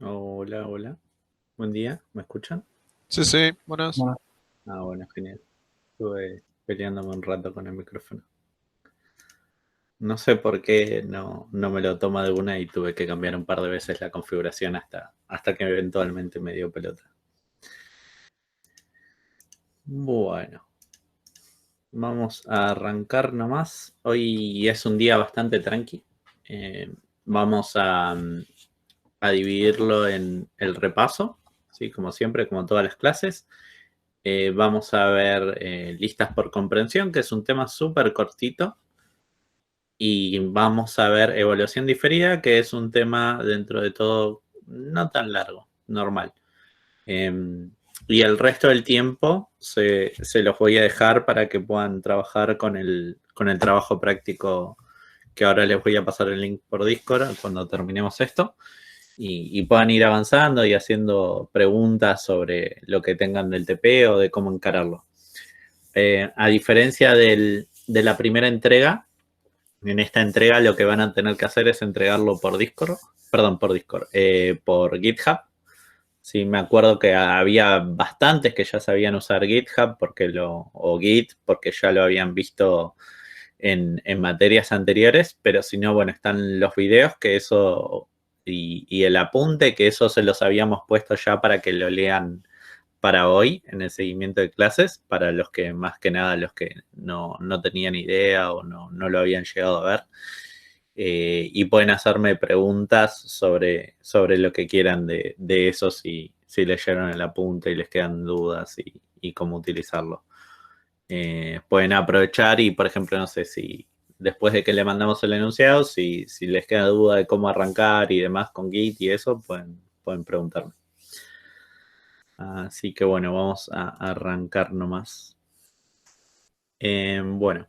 Hola, hola. Buen día. ¿Me escuchan? Sí, sí, buenas. Bueno, genial. Estuve peleándome un rato con el micrófono. No sé por qué no me lo toma de una y tuve que cambiar un par de veces la configuración hasta que eventualmente me dio pelota. Bueno, vamos a arrancar nomás. Hoy es un día bastante tranqui. Eh, vamos a dividirlo en el repaso, ¿sí? Como siempre, como todas las clases. Vamos a ver listas por comprensión, que es un tema súper cortito. Y vamos a ver evaluación diferida, que es un tema dentro de todo no tan largo, normal. Eh, y el resto del tiempo se los voy a dejar para que puedan trabajar con el trabajo práctico, que ahora les voy a pasar el link por Discord cuando terminemos esto. Y puedan ir avanzando y haciendo preguntas sobre lo que tengan del TP o de cómo encararlo. A diferencia de la primera entrega, en esta entrega lo que van a tener que hacer es entregarlo por Discord, perdón, por Discord, por GitHub. Sí, me acuerdo que había bastantes que ya sabían usar GitHub o Git, porque ya lo habían visto en materias anteriores, pero si no, bueno, están los videos que eso y el apunte que eso se los habíamos puesto ya para que lo lean para hoy en el seguimiento de clases, para los que más que nada los que no tenían idea o no lo habían llegado a ver. Y pueden hacerme preguntas sobre lo que quieran de eso si leyeron el apunte y les quedan dudas y cómo utilizarlo. Pueden aprovechar y, por ejemplo, no sé si después de que le mandamos el enunciado, si les queda duda de cómo arrancar y demás con Git y eso, pueden preguntarme. Así que bueno, vamos a arrancar nomás. Bueno,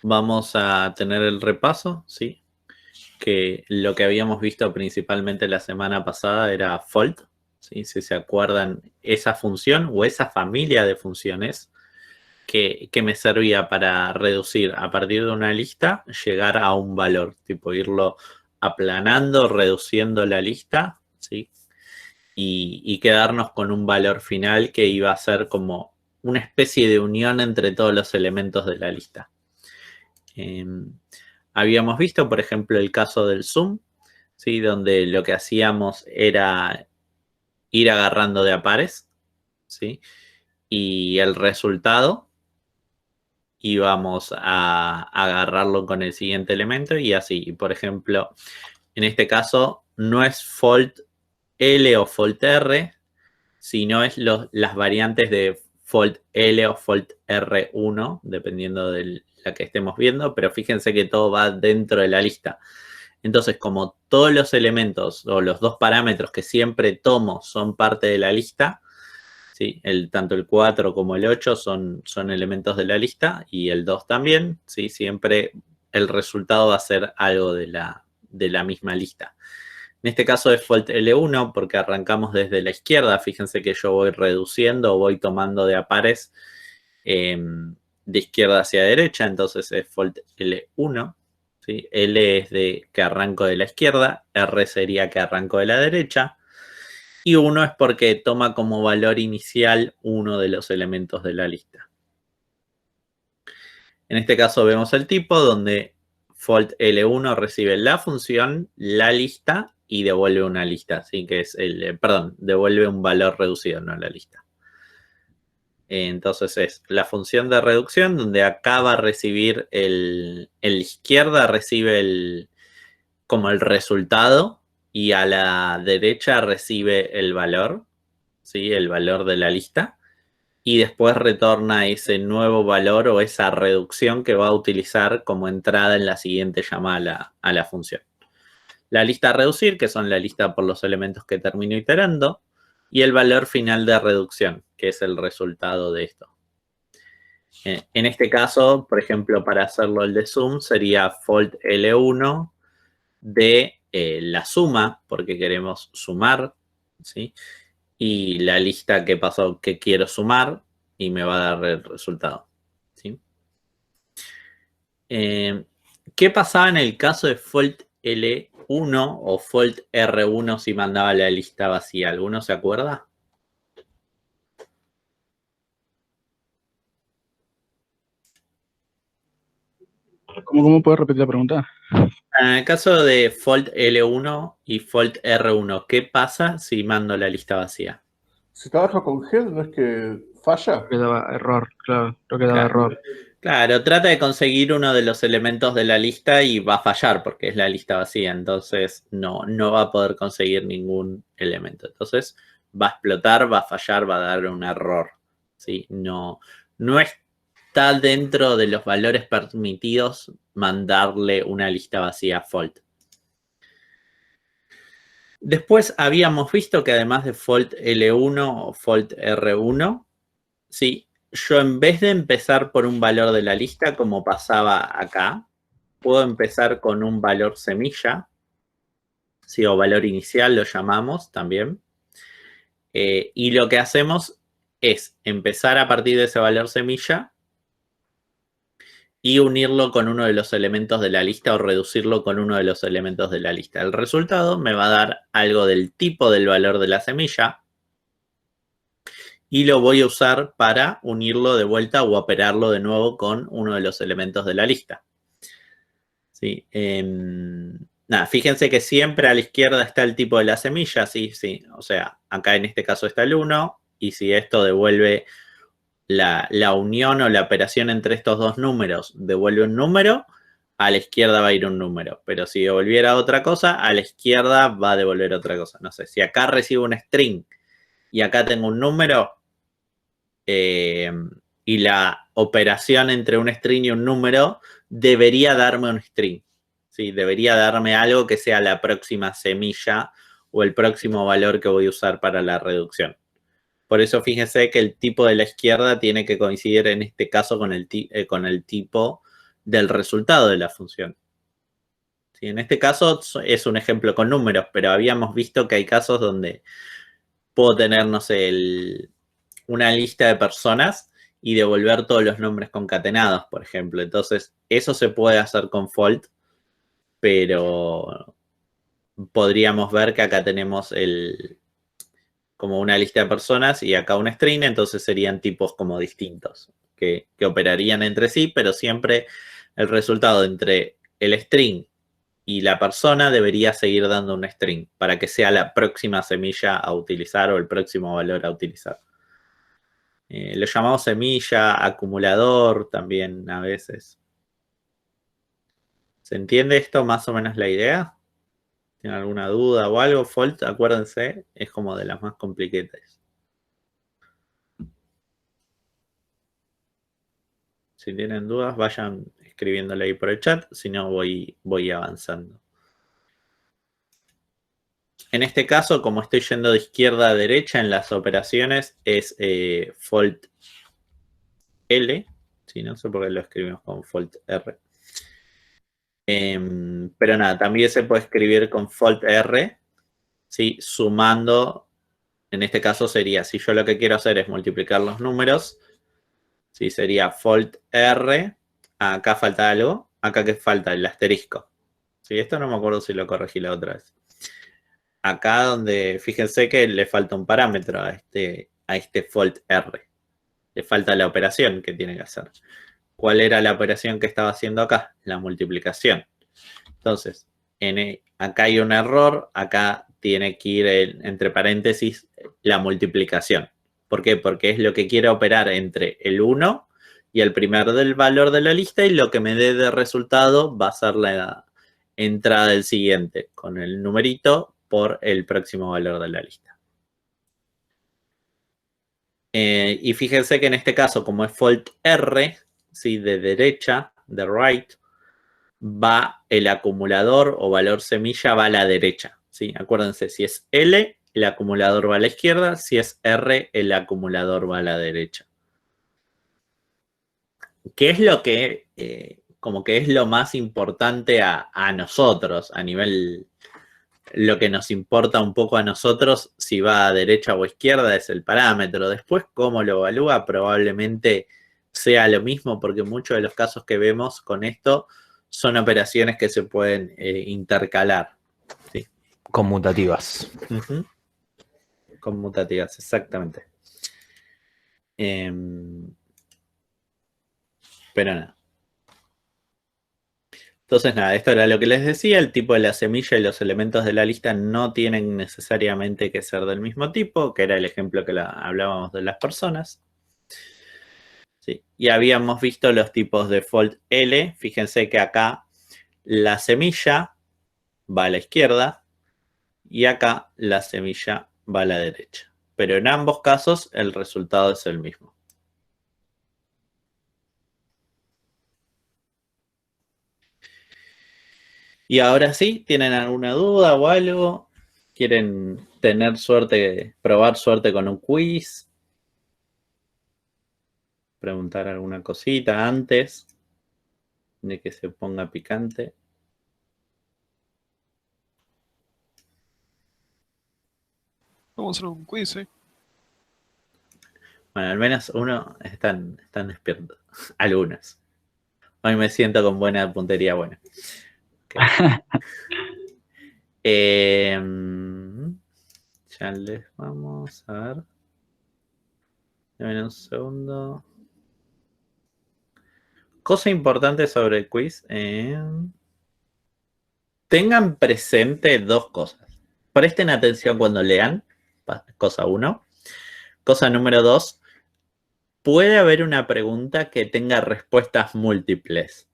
vamos a tener el repaso, ¿sí? Que lo que habíamos visto principalmente la semana pasada era Fold, ¿sí? Si se acuerdan, esa función o esa familia de funciones que me servía para reducir a partir de una lista, llegar a un valor, tipo irlo aplanando, reduciendo la lista, ¿sí? Y quedarnos con un valor final que iba a ser como una especie de unión entre todos los elementos de la lista. Eh, Habíamos visto, por ejemplo, el caso del zoom, ¿sí? Donde lo que hacíamos era ir agarrando de a pares, ¿sí? Y el resultado íbamos a agarrarlo con el siguiente elemento y así. Por ejemplo, en este caso no es Fold L o Fold R, sino es las variantes de Fold L o Fold R1, dependiendo de la que estemos viendo, pero fíjense que todo va dentro de la lista. Entonces, como todos los elementos o los dos parámetros que siempre tomo son parte de la lista, ¿sí? Tanto el 4 como el 8 son elementos de la lista y el 2 también, ¿sí? Siempre el resultado va a ser algo de la misma lista. En este caso es Fold L1 porque arrancamos desde la izquierda. Fíjense que yo voy reduciendo, voy tomando de a pares de izquierda hacia derecha, entonces es Fold L1. ¿Sí? L es de que arranco de la izquierda, R sería que arranco de la derecha. Y 1 es porque toma como valor inicial uno de los elementos de la lista. En este caso vemos el tipo donde Fold L1 recibe la función, la lista y devuelve una lista. Así que devuelve un valor reducido, no la lista. Entonces es la función de reducción donde acá va a recibir la izquierda recibe como el resultado y a la derecha recibe el valor, ¿sí? El valor de la lista. Y después retorna ese nuevo valor o esa reducción que va a utilizar como entrada en la siguiente llamada a la función. La lista a reducir, que son la lista por los elementos que termino iterando, y el valor final de reducción, que es el resultado de esto. En este caso, por ejemplo, para hacerlo el de sum, sería fold L1 de la suma, porque queremos sumar, ¿sí? Y la lista que pasó que quiero sumar y me va a dar el resultado. ¿Sí? ¿Qué pasaba en el caso de Fold L1? 1 o Fold R1 si mandaba la lista vacía? ¿Alguno se acuerda? ¿Cómo puedes repetir la pregunta? En el caso de Fold L1 y Fold R1, ¿qué pasa si mando la lista vacía? Si trabaja con head, ¿no es que falla? Creo que daba error, claro, creo que daba Claro. error. Claro, trata de conseguir uno de los elementos de la lista y va a fallar porque es la lista vacía, entonces no va a poder conseguir ningún elemento. Entonces va a explotar, va a fallar, va a dar un error. ¿Sí? No está dentro de los valores permitidos mandarle una lista vacía a Fold. Después habíamos visto que además de Fold L1 o Fold R1, sí, yo en vez de empezar por un valor de la lista, como pasaba acá, puedo empezar con un valor semilla, ¿sí? O valor inicial lo llamamos también. Y lo que hacemos es empezar a partir de ese valor semilla y unirlo con uno de los elementos de la lista o reducirlo con uno de los elementos de la lista. El resultado me va a dar algo del tipo del valor de la semilla, y lo voy a usar para unirlo de vuelta o operarlo de nuevo con uno de los elementos de la lista. ¿Sí? Nada, fíjense que siempre a la izquierda está el tipo de la semilla, sí. O sea, acá en este caso está el 1, y si esto devuelve la unión o la operación entre estos dos números, devuelve un número, a la izquierda va a ir un número. Pero si devolviera otra cosa, a la izquierda va a devolver otra cosa. No sé, si acá recibo un string y acá tengo un número, y la operación entre un string y un número debería darme un string. ¿Sí? Debería darme algo que sea la próxima semilla o el próximo valor que voy a usar para la reducción. Por eso fíjense que el tipo de la izquierda tiene que coincidir en este caso con el tipo del resultado de la función. ¿Sí? En este caso es un ejemplo con números, pero habíamos visto que hay casos donde puedo tener, no sé, una lista de personas y devolver todos los nombres concatenados, por ejemplo. Entonces, eso se puede hacer con Fold, pero podríamos ver que acá tenemos como una lista de personas y acá un string, entonces serían tipos como distintos que operarían entre sí, pero siempre el resultado entre el string y la persona debería seguir dando un string para que sea la próxima semilla a utilizar o el próximo valor a utilizar. Lo llamamos semilla, acumulador también a veces. ¿Se entiende esto más o menos la idea? ¿Tienen alguna duda o algo? Fold, acuérdense, es como de las más complicadas. Si tienen dudas, vayan escribiéndole ahí por el chat, si no voy avanzando. En este caso, como estoy yendo de izquierda a derecha en las operaciones, es Fold L. Sí, no sé por qué lo escribimos con Fold R. Pero nada, también se puede escribir con Fold R, ¿sí? Sumando, en este caso sería, si yo lo que quiero hacer es multiplicar los números, ¿sí? Sería Fold R, acá falta algo, acá que falta el asterisco. ¿Sí? Esto no me acuerdo si lo corregí la otra vez. Acá donde, fíjense que le falta un parámetro a este Fold R. Le falta la operación que tiene que hacer. ¿Cuál era la operación que estaba haciendo acá? La multiplicación. Entonces, acá hay un error, acá tiene que ir entre paréntesis la multiplicación. ¿Por qué? Porque es lo que quiere operar entre el 1 y el primer del valor de la lista, y lo que me dé de resultado va a ser la entrada del siguiente con el numerito por el próximo valor de la lista. Y fíjense que en este caso, como es Fold R, ¿sí? De derecha, de right, va el acumulador o valor semilla va a la derecha. ¿Sí? Acuérdense, si es L, el acumulador va a la izquierda, si es R, el acumulador va a la derecha. ¿Qué es lo que, como que es lo más importante a nosotros, a nivel, lo que nos importa un poco a nosotros, si va a derecha o izquierda, es el parámetro. Después, cómo lo evalúa, probablemente sea lo mismo, porque muchos de los casos que vemos con esto son operaciones que se pueden intercalar. conmutativas. Ujú. Conmutativas, exactamente. Pero nada. Entonces, nada, esto era lo que les decía. El tipo de la semilla y los elementos de la lista no tienen necesariamente que ser del mismo tipo, que era el ejemplo que hablábamos de las personas. Sí. Y habíamos visto los tipos de Fold L. Fíjense que acá la semilla va a la izquierda y acá la semilla va a la derecha. Pero en ambos casos el resultado es el mismo. Y ahora sí, ¿tienen alguna duda o algo? ¿Quieren tener suerte, probar suerte con un quiz? ¿Preguntar alguna cosita antes de que se ponga picante? Vamos a hacer un quiz, ¿eh? Bueno, al menos uno están despiertos. Algunos. Hoy me siento con buena puntería buena. Okay. Ya les vamos a ver. Dame un segundo. Cosa importante sobre el quiz. Tengan presente dos cosas. Presten atención cuando lean. Cosa 1. Cosa número 2. Puede haber una pregunta que tenga respuestas múltiples.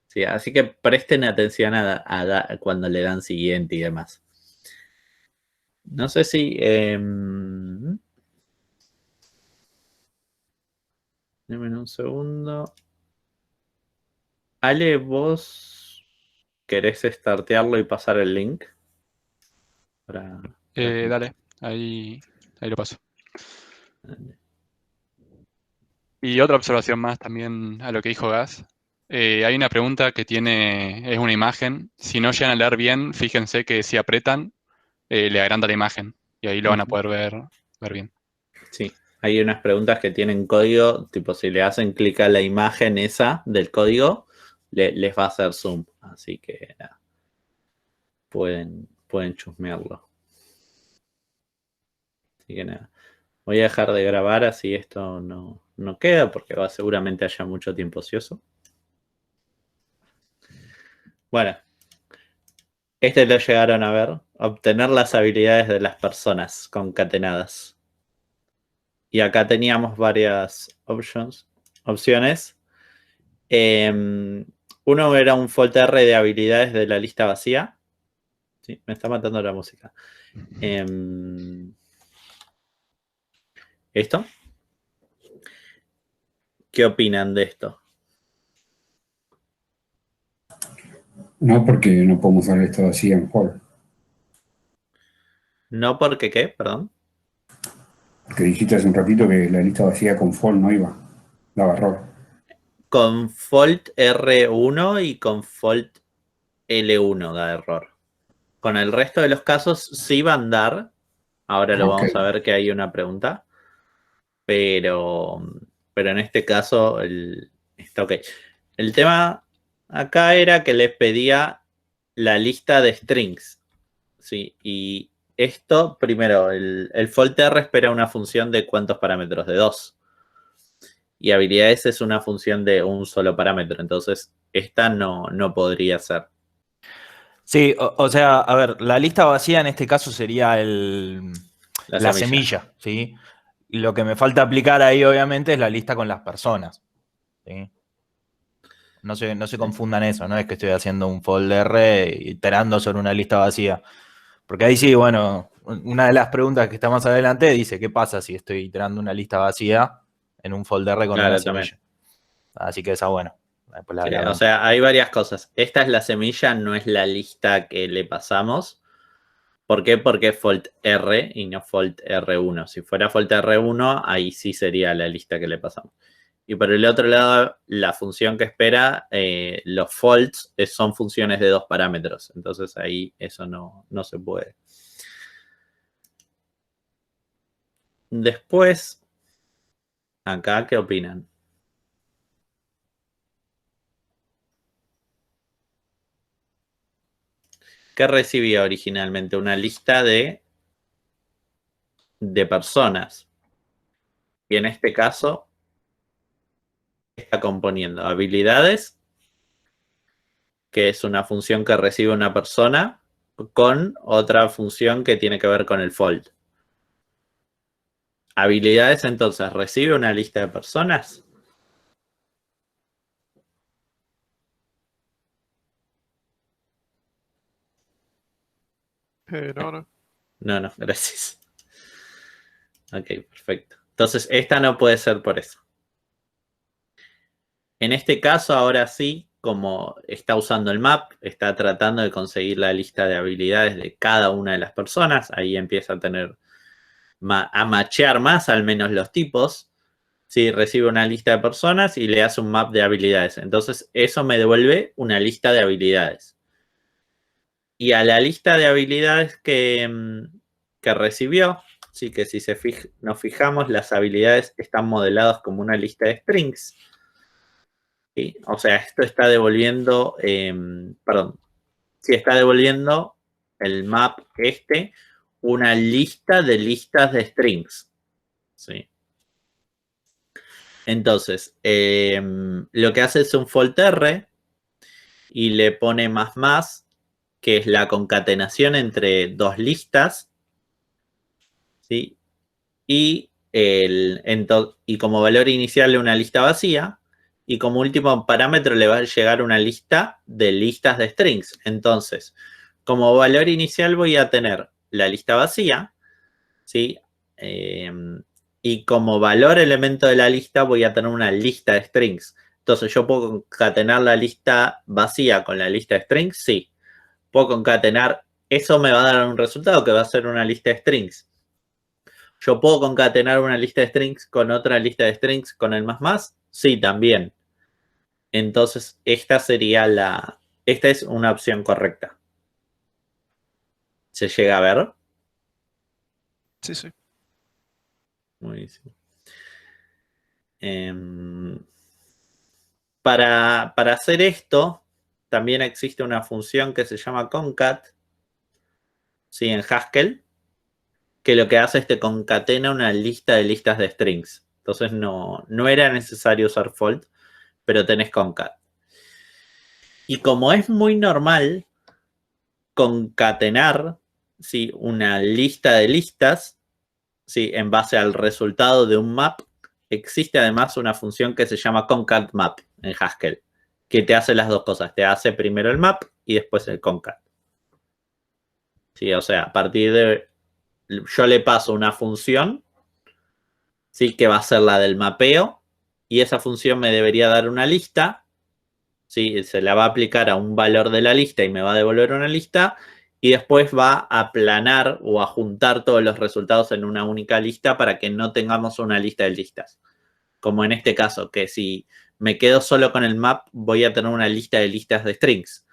¿Sí? Así que presten atención a cuando le dan siguiente y demás. No sé si... Deme un segundo. Ale, ¿vos querés startearlo y pasar el link? Dale, ahí lo paso. Y otra observación más también a lo que dijo Gas. Hay una pregunta que es una imagen. Si no llegan a leer bien, fíjense que si apretan, le agranda la imagen. Y ahí lo van a poder ver bien. Sí, hay unas preguntas que tienen código, tipo si le hacen clic a la imagen esa del código, les va a hacer zoom. Así que nada, pueden chusmearlo. Así que nada, voy a dejar de grabar así esto no queda porque seguramente haya mucho tiempo ocioso. Bueno, este lo llegaron a ver. Obtener las habilidades de las personas concatenadas. Y acá teníamos varias opciones. Uno era un FOLTR de habilidades de la lista vacía. Sí, me está matando la música. ¿Esto? ¿Qué opinan de esto? No, porque no podemos usar esto así en for. No porque qué, perdón. Porque dijiste hace un ratito que la lista vacía con for no iba. Daba error. Con Fold R1 y con Fold L1 da error. Con el resto de los casos sí va a andar. Ahora lo vamos a ver que hay una pregunta. Pero en este caso está ok. El tema acá era que les pedía la lista de strings. ¿Sí? Y esto, primero, el FOLTR espera una función de ¿cuántos parámetros? De 2. Y habilidades es una función de un solo parámetro. Entonces, esta no podría ser. Sí, o sea, a ver, la lista vacía en este caso sería la semilla, ¿sí? Y lo que me falta aplicar ahí, obviamente, es la lista con las personas, ¿sí? No se confundan eso, no es que estoy haciendo un folder iterando sobre una lista vacía. Porque ahí sí, bueno, una de las preguntas que está más adelante dice, ¿qué pasa si estoy iterando una lista vacía en un folder con una semilla? Así que esa, bueno. Sí, o sea, hay varias cosas. Esta es la semilla, no es la lista que le pasamos. ¿Por qué? Porque es Fold R y no Fold R1. Si fuera Fold R1, ahí sí sería la lista que le pasamos. Y por el otro lado, la función que espera, los folds son funciones de 2 parámetros. Entonces ahí eso no se puede. Después, acá, ¿qué opinan? ¿qué recibía originalmente? Una lista de personas. Y en este caso está componiendo habilidades, que es una función que recibe una persona, con otra función que tiene que ver con el fold. Habilidades, entonces, recibe una lista de personas. No. No, gracias. Ok, perfecto. Entonces, esta no puede ser por eso. En este caso, ahora sí, como está usando el map, está tratando de conseguir la lista de habilidades de cada una de las personas. Ahí empieza a tener, a machear más al menos los tipos. Sí, recibe una lista de personas y le hace un map de habilidades. Entonces, eso me devuelve una lista de habilidades. Y a la lista de habilidades que recibió, sí que si nos fijamos, las habilidades están modeladas como una lista de strings. ¿Sí? O sea, esto está devolviendo, está devolviendo el map una lista de listas de strings. ¿Sí? Entonces, lo que hace es un foltr y le pone más, que es la concatenación entre dos listas, ¿sí? Y como valor inicial una lista vacía, y como último parámetro le va a llegar una lista de listas de strings. Entonces, como valor inicial voy a tener la lista vacía, ¿sí? Y como valor elemento de la lista voy a tener una lista de strings. Entonces, ¿yo puedo concatenar la lista vacía con la lista de strings? Sí. Puedo concatenar, eso me va a dar un resultado que va a ser una lista de strings. ¿Yo puedo concatenar una lista de strings con otra lista de strings con el más? Sí, también. Entonces, esta es una opción correcta. ¿Se llega a ver? Sí. Buenísimo. Para hacer esto, también existe una función que se llama concat, ¿sí? En Haskell, que lo que hace es que concatena una lista de listas de strings. Entonces no era necesario usar fold, pero tenés concat. Y como es muy normal concatenar, ¿sí? Una lista de listas, ¿sí? En base al resultado de un map, existe además una función que se llama concatMap en Haskell, que te hace las dos cosas. Te hace primero el map y después el concat. ¿Sí? O sea, a partir de... Yo le paso una función, ¿sí? Que va a ser la del mapeo, y esa función me debería dar una lista, ¿sí? Se la va a aplicar a un valor de la lista y me va a devolver una lista, y después va a aplanar o a juntar todos los resultados en una única lista para que no tengamos una lista de listas. Como en este caso, que si me quedo solo con el map, voy a tener una lista de listas de strings.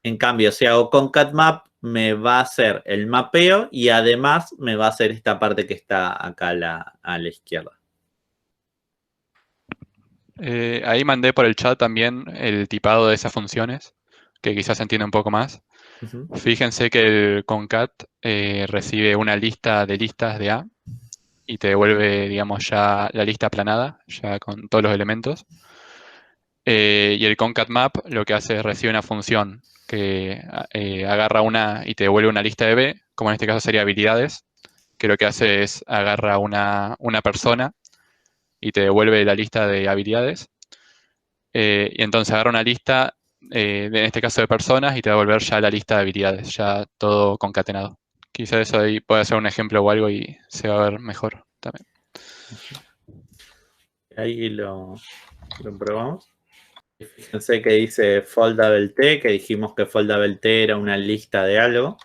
En cambio, si hago concatMap, me va a hacer el mapeo y además me va a hacer esta parte que está acá a la izquierda. Ahí mandé por el chat también el tipado de esas funciones, que quizás se entienda un poco más. Fíjense que el concat recibe una lista de listas de A y te devuelve, digamos, ya la lista aplanada, ya con todos los elementos. Y el concatMap lo que hace es recibe una función que agarra una y te devuelve una lista de B, como en este caso sería habilidades, que lo que hace es agarra una persona y te devuelve la lista de habilidades. Y entonces agarra una lista, en este caso de personas, y te va a devolver ya la lista de habilidades, ya todo concatenado. Quizás eso ahí puede ser un ejemplo o algo y se va a ver mejor también. Ahí lo probamos. Fíjense que dice foldablet, que dijimos que foldablet era una lista de algo.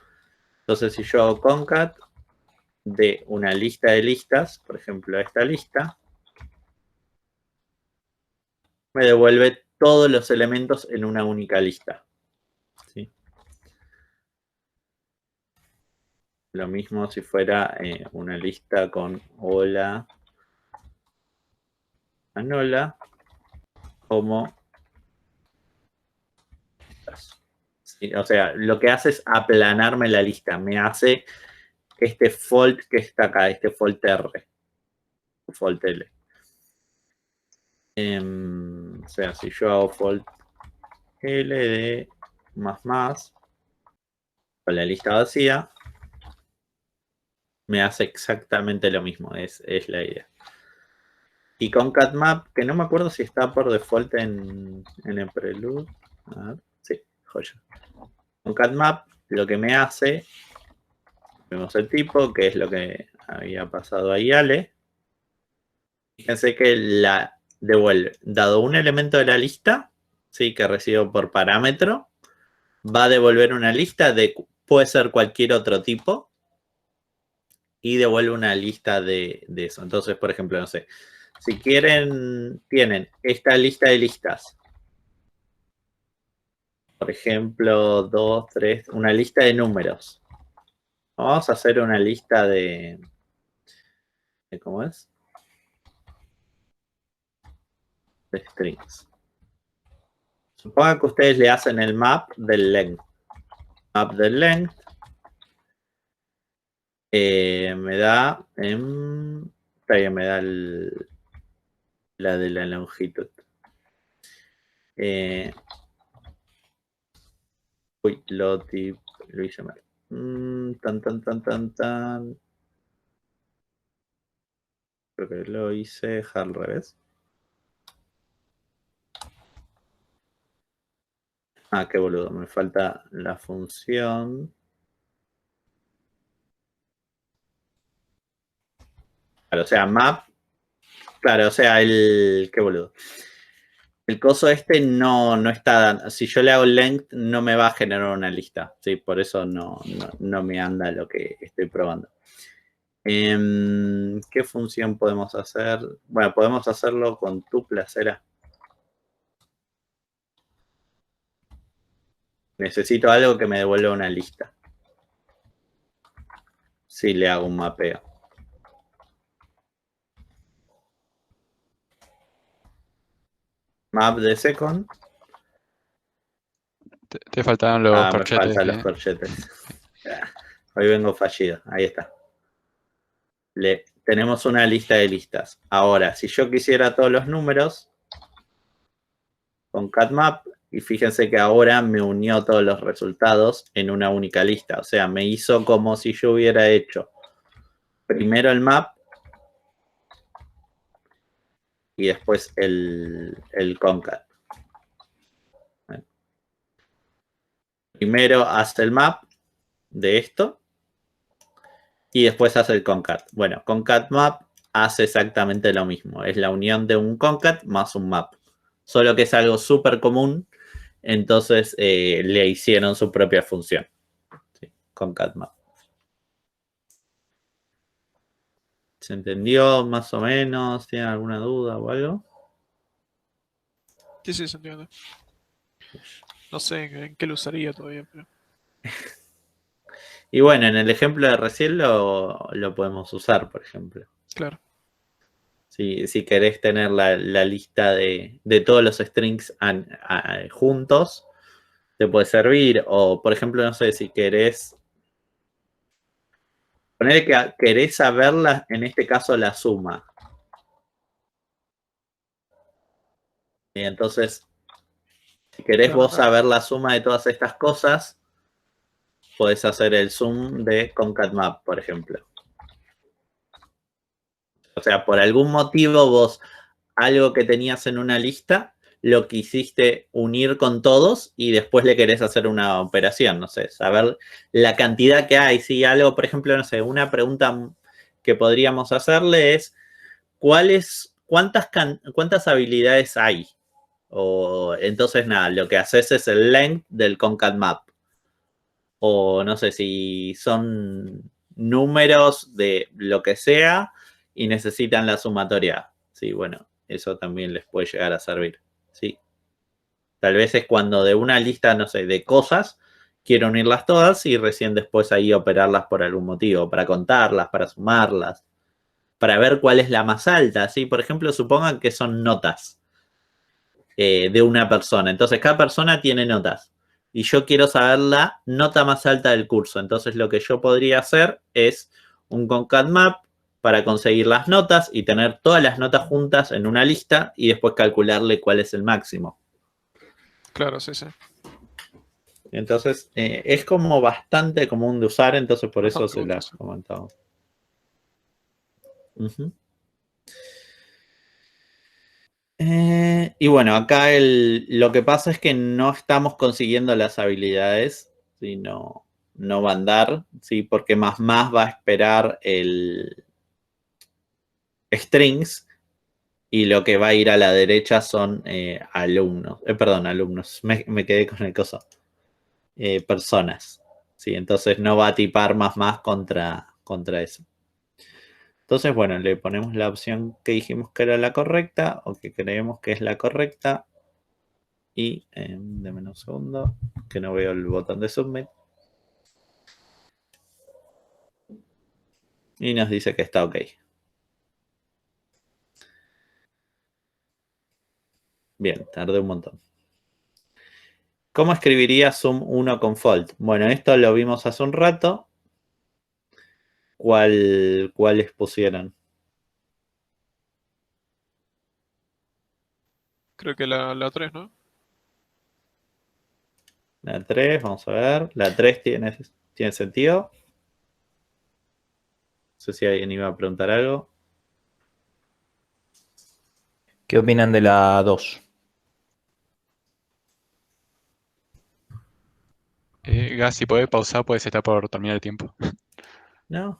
Entonces, si yo hago concat de una lista de listas, por ejemplo, esta lista, me devuelve todos los elementos en una única lista. ¿Sí? Lo mismo si fuera una lista con hola, Anola, como O sea, lo que hace es aplanarme la lista. Me hace este fold que está acá, este fold R. Fold L. O sea, si yo hago fold L de más con la lista vacía, me hace exactamente lo mismo. Es la idea. Y con catmap, que no me acuerdo si está por default en el prelude. A ver, sí, joya. Con catmap lo que me hace, vemos el tipo, que es lo que había pasado ahí Ale. Fíjense que la devuelve, dado un elemento de la lista, ¿sí? Que recibo por parámetro, va a devolver una lista de, puede ser cualquier otro tipo, y devuelve una lista de eso. Entonces, por ejemplo, no sé, si quieren, tienen esta lista de listas. Por ejemplo, 2, 3, una lista de números. Vamos a hacer una lista de ¿cómo es? De strings. Supongan que ustedes le hacen el map del length. Map del length. Me da me da la de la longitud. Uy, lo hice mal. Creo que lo hice al revés. Ah, qué boludo. Me falta la función. Claro, o sea, map. Claro, o sea, qué boludo. El coso este no está. Si yo le hago length, no me va a generar una lista. Sí, por eso no me anda lo que estoy probando. ¿Qué función podemos hacer? Bueno, podemos hacerlo con tuplas, ¿era? Necesito algo que me devuelva una lista. Si le hago un mapeo. Map de second. Te faltaban los corchetes. Me faltan los corchetes. Hoy vengo fallido. Ahí está. Tenemos una lista de listas. Ahora, si yo quisiera todos los números, con catmap, y fíjense que ahora me unió todos los resultados en una única lista. O sea, me hizo como si yo hubiera hecho primero el map y después el concat. Primero hace el map de esto y después hace el concat. Bueno, concat map hace exactamente lo mismo. Es la unión de un concat más un map. Solo que es algo súper común. Entonces le hicieron su propia función. ¿Sí? Concat map. ¿Se entendió más o menos? ¿Tienen alguna duda o algo? Sí, se entiende. No sé en qué lo usaría todavía, pero... Y bueno, en el ejemplo de recién lo podemos usar, por ejemplo. Claro. Si querés tener la lista de todos los strings juntos, te puede servir. O, por ejemplo, no sé, si querés... Poner que querés saber, en este caso, la suma. Y entonces, si querés vos saber la suma de todas estas cosas, podés hacer el sum de concat-map, por ejemplo. O sea, por algún motivo vos, algo que tenías en una lista, lo quisiste unir con todos y después le querés hacer una operación, no sé, saber la cantidad que hay. Si algo, por ejemplo, no sé, una pregunta que podríamos hacerle es, ¿cuántas habilidades hay? O entonces, nada, lo que haces es el length del concat-map. O no sé, si son números de lo que sea y necesitan la sumatoria. Sí, bueno, eso también les puede llegar a servir. Sí. Tal vez es cuando de una lista, no sé, de cosas, quiero unirlas todas y recién después ahí operarlas por algún motivo, para contarlas, para sumarlas, para ver cuál es la más alta. ¿Sí? Por ejemplo, supongan que son notas de una persona. Entonces, cada persona tiene notas. y yo quiero saber la nota más alta del curso. Entonces lo que yo podría hacer es un concat-map para conseguir las notas y tener todas las notas juntas en una lista y después calcularle cuál es el máximo. Claro, sí, sí. Entonces es como bastante común de usar, entonces por eso se las Bastante, comentaba. Uh-huh. Y bueno, acá lo que pasa es que no estamos consiguiendo las habilidades, ¿sí? No va a andar, ¿sí? Porque más va a esperar el strings y lo que va a ir a la derecha son alumnos. Perdón, alumnos. Me quedé con el coso. Personas. ¿Sí? Entonces no va a tipar más contra eso. Entonces, bueno, le ponemos la opción que dijimos que era la correcta o que creemos que es la correcta. Y denme un segundo, que no veo el botón de submit. Y nos dice que está ok. Bien, tardé un montón. ¿Cómo escribiría Sum 1 con Fold? Bueno, esto lo vimos hace un rato. ¿Cuáles pusieron? Creo que la 3, ¿no? La 3, vamos a ver. La 3 tiene sentido. No sé si alguien iba a preguntar algo. ¿Qué opinan de la 2? Gas, si puedes pausar, puedes estar por terminar el tiempo. No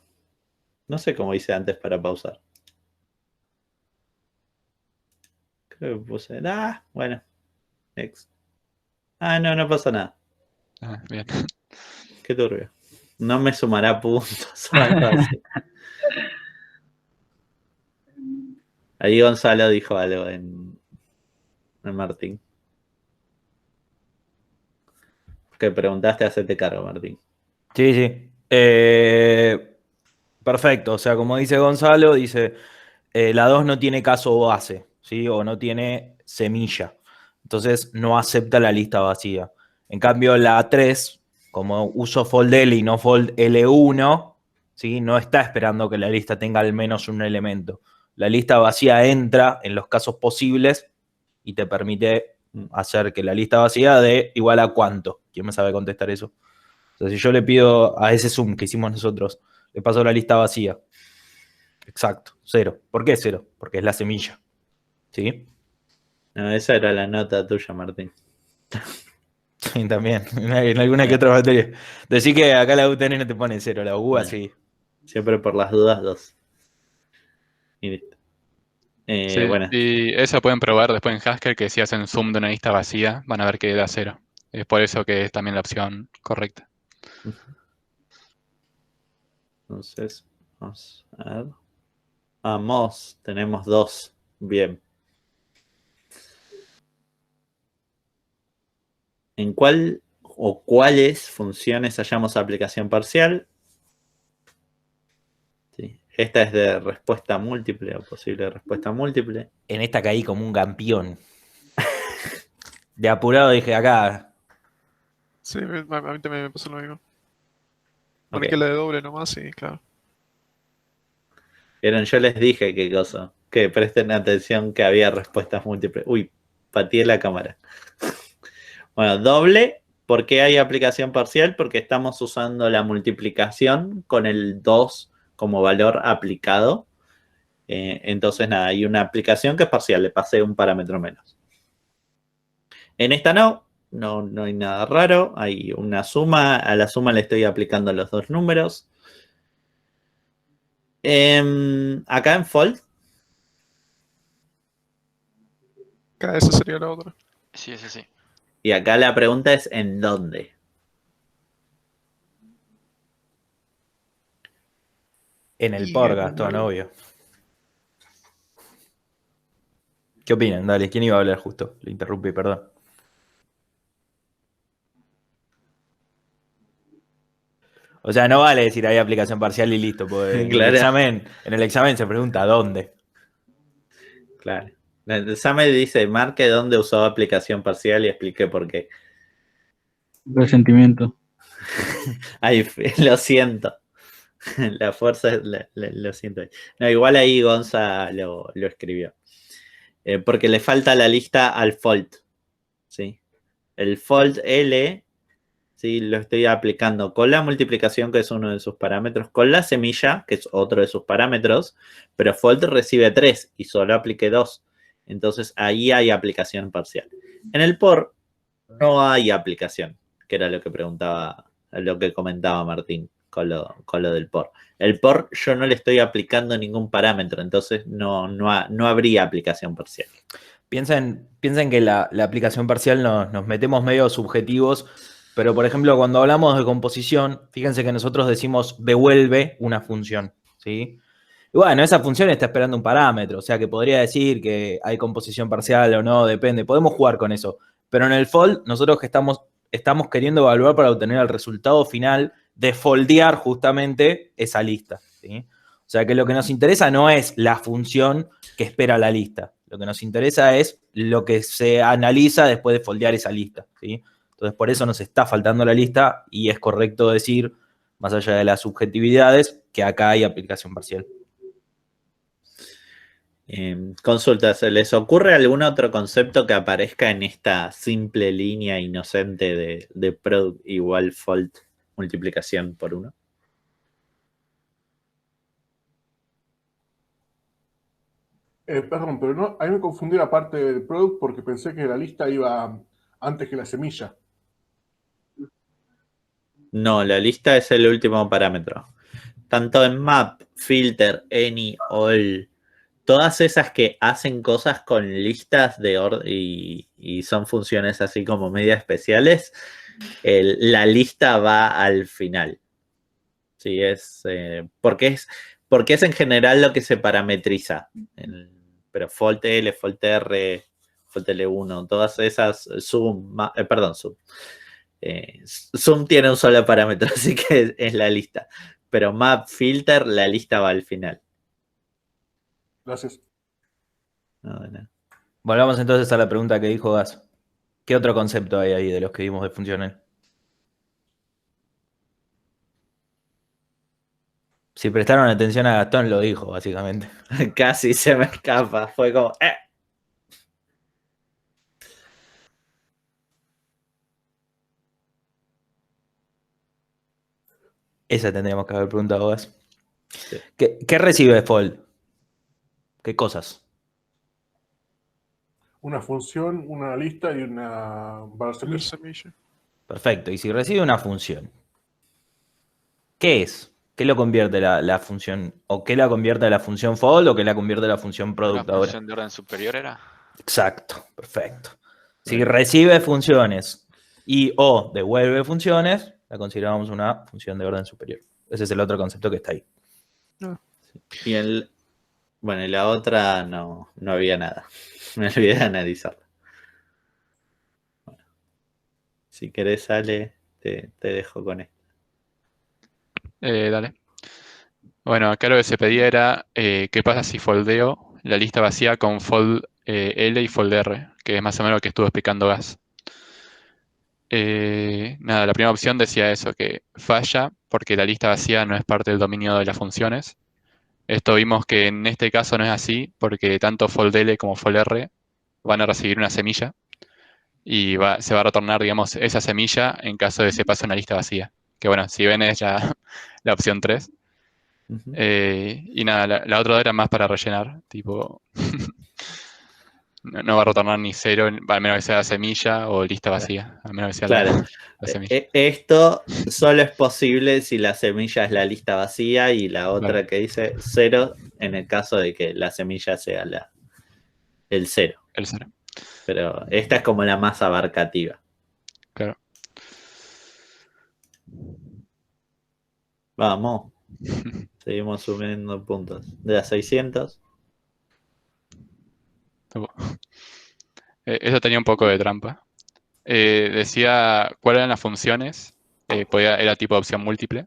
sé cómo hice antes para pausar. Creo que puse. Bueno. Next. No pasa nada. Bien. Qué turbio. No me sumará puntos o algo así. Ahí Gonzalo dijo algo en Martín. Que preguntaste, hacete cargo, Martín. Sí. Perfecto. O sea, como dice Gonzalo, dice, la 2 no tiene caso base, ¿sí? O no tiene semilla. Entonces no acepta la lista vacía. En cambio, la 3, como uso fold L y no fold L1, ¿sí? No está esperando que la lista tenga al menos un elemento. La lista vacía entra en los casos posibles y te permite hacer que la lista vacía dé igual a cuánto. ¿Quién me sabe contestar eso? O sea, si yo le pido a ese sum que hicimos nosotros, le paso la lista vacía. Exacto, 0. ¿Por qué 0? Porque es la semilla. ¿Sí? No, esa era la nota tuya, Martín. Sí, también. En alguna que otra materia. Decí que acá la UTN no te pone 0, la UBA sí. Siempre por las dudas, 2. Y listo. Sí, Bueno. y esa pueden probar después en Haskell, que si hacen zoom de una lista vacía, van a ver que da 0. Es por eso que es también la opción correcta. Entonces, vamos a ver. Vamos, tenemos 2. Bien. ¿En cuál o cuáles funciones hallamos aplicación parcial? Sí. Esta es de respuesta múltiple o posible respuesta múltiple. En esta caí como un campeón. De apurado dije acá. Sí, a mí también me pasó lo mismo. Poné Ok. que la de doble nomás, sí, claro. Vieron, yo les dije qué cosa. Que presten atención que había respuestas múltiples. Uy, pateé la cámara. Bueno, doble. ¿Por qué hay aplicación parcial? Porque estamos usando la multiplicación con el 2 como valor aplicado. Entonces, nada, hay una aplicación que es parcial. Le pasé un parámetro menos. En esta no hay nada raro. Hay una suma. A la suma le estoy aplicando los dos números. Acá en Fold. Acá esa sería la otra. Sí, ese sí. Y acá la pregunta es ¿en dónde? En el Y por en el Gastón, número. obvio. ¿Qué opinan? Dale, ¿quién iba a hablar justo? Le interrumpí, perdón. O sea, no vale decir hay aplicación parcial y listo, porque Claro. en el examen se pregunta ¿dónde? Claro. El examen dice, marque dónde usó aplicación parcial y explique por qué. Resentimiento. Ay, lo siento. La fuerza, lo siento. No, igual ahí Gonza lo escribió. Porque le falta la lista al fold. ¿Sí? El fold L, ¿sí? Lo estoy aplicando con la multiplicación, que es uno de sus parámetros, con la semilla, que es otro de sus parámetros, pero fold recibe 3 y solo apliqué 2. Entonces ahí hay aplicación parcial. En el por no hay aplicación, que era lo que comentaba Martín con lo del por. El por yo no le estoy aplicando ningún parámetro, entonces no habría aplicación parcial. Piensen que la aplicación parcial nos metemos medio subjetivos, pero por ejemplo cuando hablamos de composición, fíjense que nosotros decimos devuelve una función, ¿sí? Y bueno, esa función está esperando un parámetro, o sea que podría decir que hay composición parcial o no, depende, podemos jugar con eso. Pero en el fold, nosotros que estamos queriendo evaluar para obtener el resultado final de foldear justamente esa lista, ¿sí? O sea que lo que nos interesa no es la función que espera la lista. Lo que nos interesa es lo que se analiza después de foldear esa lista, ¿sí? Entonces, por eso nos está faltando la lista y es correcto decir, más allá de las subjetividades, que acá hay aplicación parcial. Consulta, ¿se les ocurre algún otro concepto que aparezca en esta simple línea inocente de product igual fold multiplicación por 1? Perdón, pero no, a mí me confundí la parte del product porque pensé que la lista iba antes que la semilla. No, la lista es el último parámetro. Tanto en map, filter, any, all, todas esas que hacen cosas con listas de orden y son funciones así como media especiales, la lista va al final. Sí, porque es en general lo que se parametriza. Pero Fold L, Fold R, Fold L1, todas esas, Zoom, Zoom tiene un solo parámetro, así que es la lista. Pero Map, Filter, la lista va al final. Gracias. No, de nada. Volvamos entonces a la pregunta que dijo Gas. ¿Qué otro concepto hay ahí de los que vimos de funciones? Si prestaron atención a Gastón, lo dijo, básicamente. Casi se me escapa. Fue como... Esa tendríamos que haber preguntado, Gas. Sí. ¿Qué recibe Fold? ¿Qué cosas? Una función, una lista y una barra semilla. Perfecto. Y si recibe una función, ¿qué es? ¿Qué lo convierte la función? ¿O qué la convierte de la función fold o qué la convierte de la función product ¿Una ahora? función de orden superior era? Exacto, perfecto. Si recibe funciones y o devuelve funciones, la consideramos una función de orden superior. Ese es el otro concepto que está ahí. Y bueno, y la otra no había nada. Me olvidé de analizarla. Bueno, si querés, Ale, te dejo con esto. Dale. Bueno, acá lo que se pedía era qué pasa si foldeo la lista vacía con fold L y fold R, que es más o menos lo que estuvo explicando Gas. Nada, la primera opción decía eso, que falla porque la lista vacía no es parte del dominio de las funciones. Esto vimos que en este caso no es así, porque tanto fold L como fold R van a recibir una semilla y se va a retornar, digamos, esa semilla en caso de que se pase una lista vacía. Que bueno, si ven es ya la opción 3. Y nada, la otra era más para rellenar, tipo, no va a retornar ni 0, al menos que sea semilla o lista vacía, al menos que sea la semilla. Esto solo es posible si la semilla es la lista vacía y la otra que dice 0 en el caso de que la semilla sea el 0. El 0. Pero esta es como la más abarcativa. Claro. Vamos. Seguimos subiendo puntos. De las 600. Eso tenía un poco de trampa. Decía cuáles eran las funciones, era tipo de opción múltiple,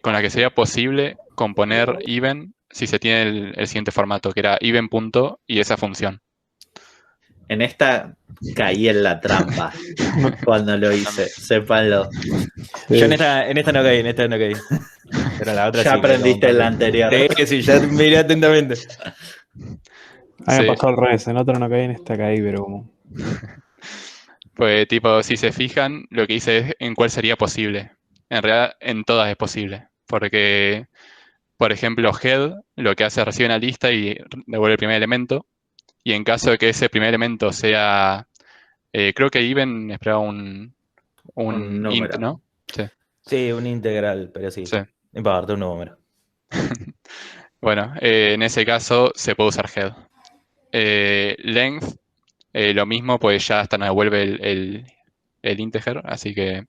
con la que sería posible componer even si se tiene el siguiente formato, que era even punto y esa función. En esta caí en la trampa cuando lo hice, sépanlo. Yo en esta no caí, Pero la otra Ya sí. aprendiste en la anterior. Sí, ya miré atentamente. A mí Sí. me pasó al revés, en otra no caí, en esta caí, pero como... Pues tipo, si se fijan, lo que hice es en cuál sería posible. En realidad, en todas es posible. Porque, por ejemplo, head lo que hace es recibe una lista y devuelve el primer elemento. Y en caso de que ese primer elemento sea, creo que even esperaba un número. int, ¿no? Sí. Sí, un integral, pero sí. Sí. No importa, darte un número. Bueno, en ese caso se puede usar head. Length, lo mismo, pues ya hasta nos devuelve el integer, así que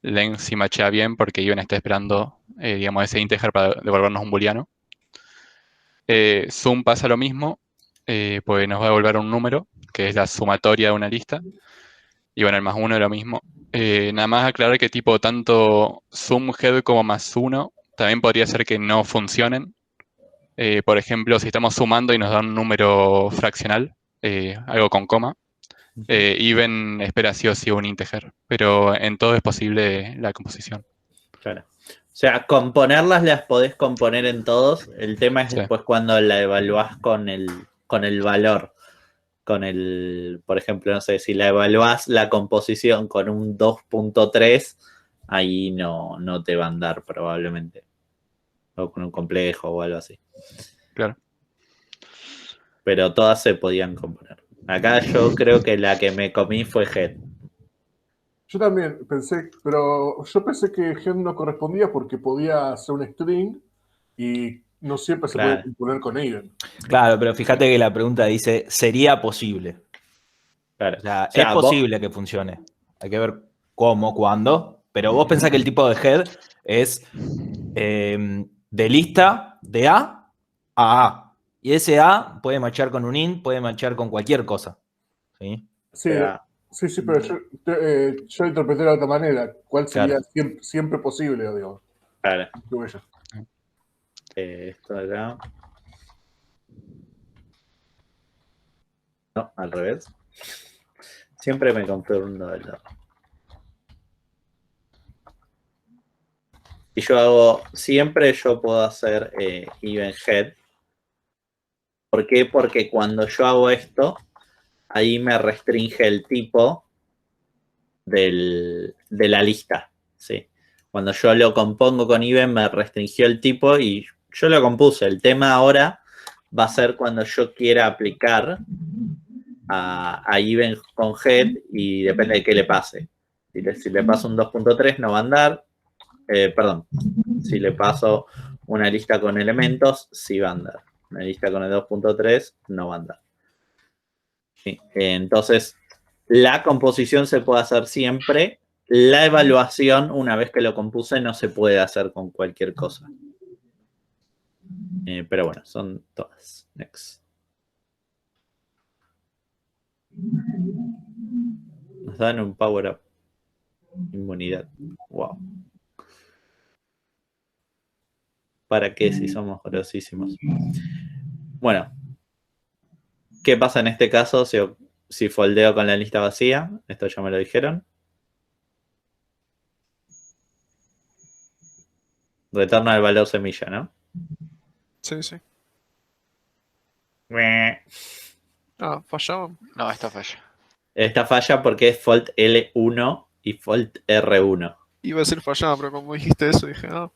length sí machea bien porque even está esperando, digamos, ese integer para devolvernos un booleano. Sum pasa lo mismo, pues nos va a devolver un número, que es la sumatoria de una lista. Y bueno, el más uno es lo mismo. Nada más aclarar que tipo tanto sum head como más uno también podría ser que no funcionen. Por ejemplo, si estamos sumando y nos dan un número fraccional, algo con coma, even espera sí o sí un integer. Pero en todo es posible la composición. Claro. O sea, componerlas las podés componer en todos. El tema es Sí. después cuando la evaluás con el valor. Por ejemplo, no sé, si la evaluás la composición con un 2.3, ahí no te va a andar probablemente. O con un complejo o algo así. Claro. Pero todas se podían componer. Acá yo creo que la que me comí fue head. Yo también pensé, pero yo pensé que head no correspondía porque podía ser un string y no siempre se Claro. puede componer con even. Claro, pero fíjate que la pregunta dice, ¿sería posible? Claro. O sea, O sea, es posible que funcione. Hay que ver cómo, cuándo. Pero vos pensás que el tipo de head es de lista de A a A. Y ese A puede machar con un int, puede machar con cualquier cosa. ¿Sí? Sí, o sea, sí, pero yo interpreté de otra manera. ¿Cuál sería Claro. siempre posible, digo? claro. Digo yo. Esto de acá. No, al revés. Siempre me confundo del lado. Y siempre yo puedo hacer even head. ¿Por qué? Porque cuando yo hago esto, ahí me restringe el tipo de la lista. ¿Sí? Cuando yo lo compongo con even me restringió el tipo y yo lo compuse. El tema ahora va a ser cuando yo quiera aplicar a even con head y depende de qué le pase. Si le paso un 2.3 no va a andar. Perdón, si le paso una lista con elementos, sí va a andar. Una lista con el 2.3 no va a andar. Sí. Entonces, la composición se puede hacer siempre. La evaluación, una vez que lo compuse, no se puede hacer con cualquier cosa. Pero bueno, son todas. Next. Nos dan un power up. Inmunidad. Wow. ¿Para qué si somos grosísimos? Bueno. ¿Qué pasa en este caso si foldeo con la lista vacía? Esto ya me lo dijeron. Retorna el valor semilla, ¿no? Sí, sí. Meh. Ah, fallaba. No, esta falla. Esta falla porque es fault L1 y fault R1. Iba a decir fallaba, pero como dijiste eso, dije, ah.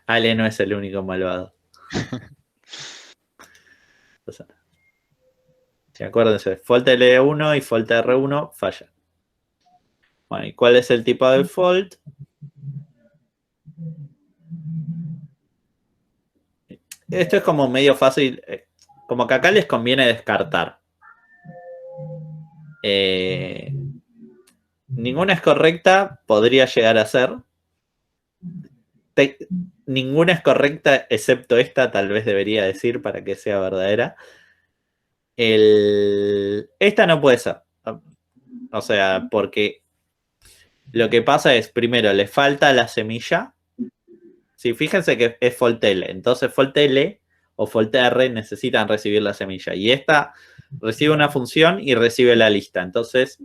Ale no es el único malvado. Sí, acuérdense, fault L1 y fault R1 falla. Bueno, ¿y cuál es el tipo de fault? Esto es como medio fácil. Como que acá les conviene descartar. Ninguna es correcta, podría llegar a ser. Ninguna es correcta, excepto esta, tal vez debería decir para que sea verdadera. Esta no puede ser. O sea, porque lo que pasa es, primero, le falta la semilla. Sí, fíjense que es fault L. Entonces, fault L o Fold-R necesitan recibir la semilla. Y esta recibe una función y recibe la lista. Entonces,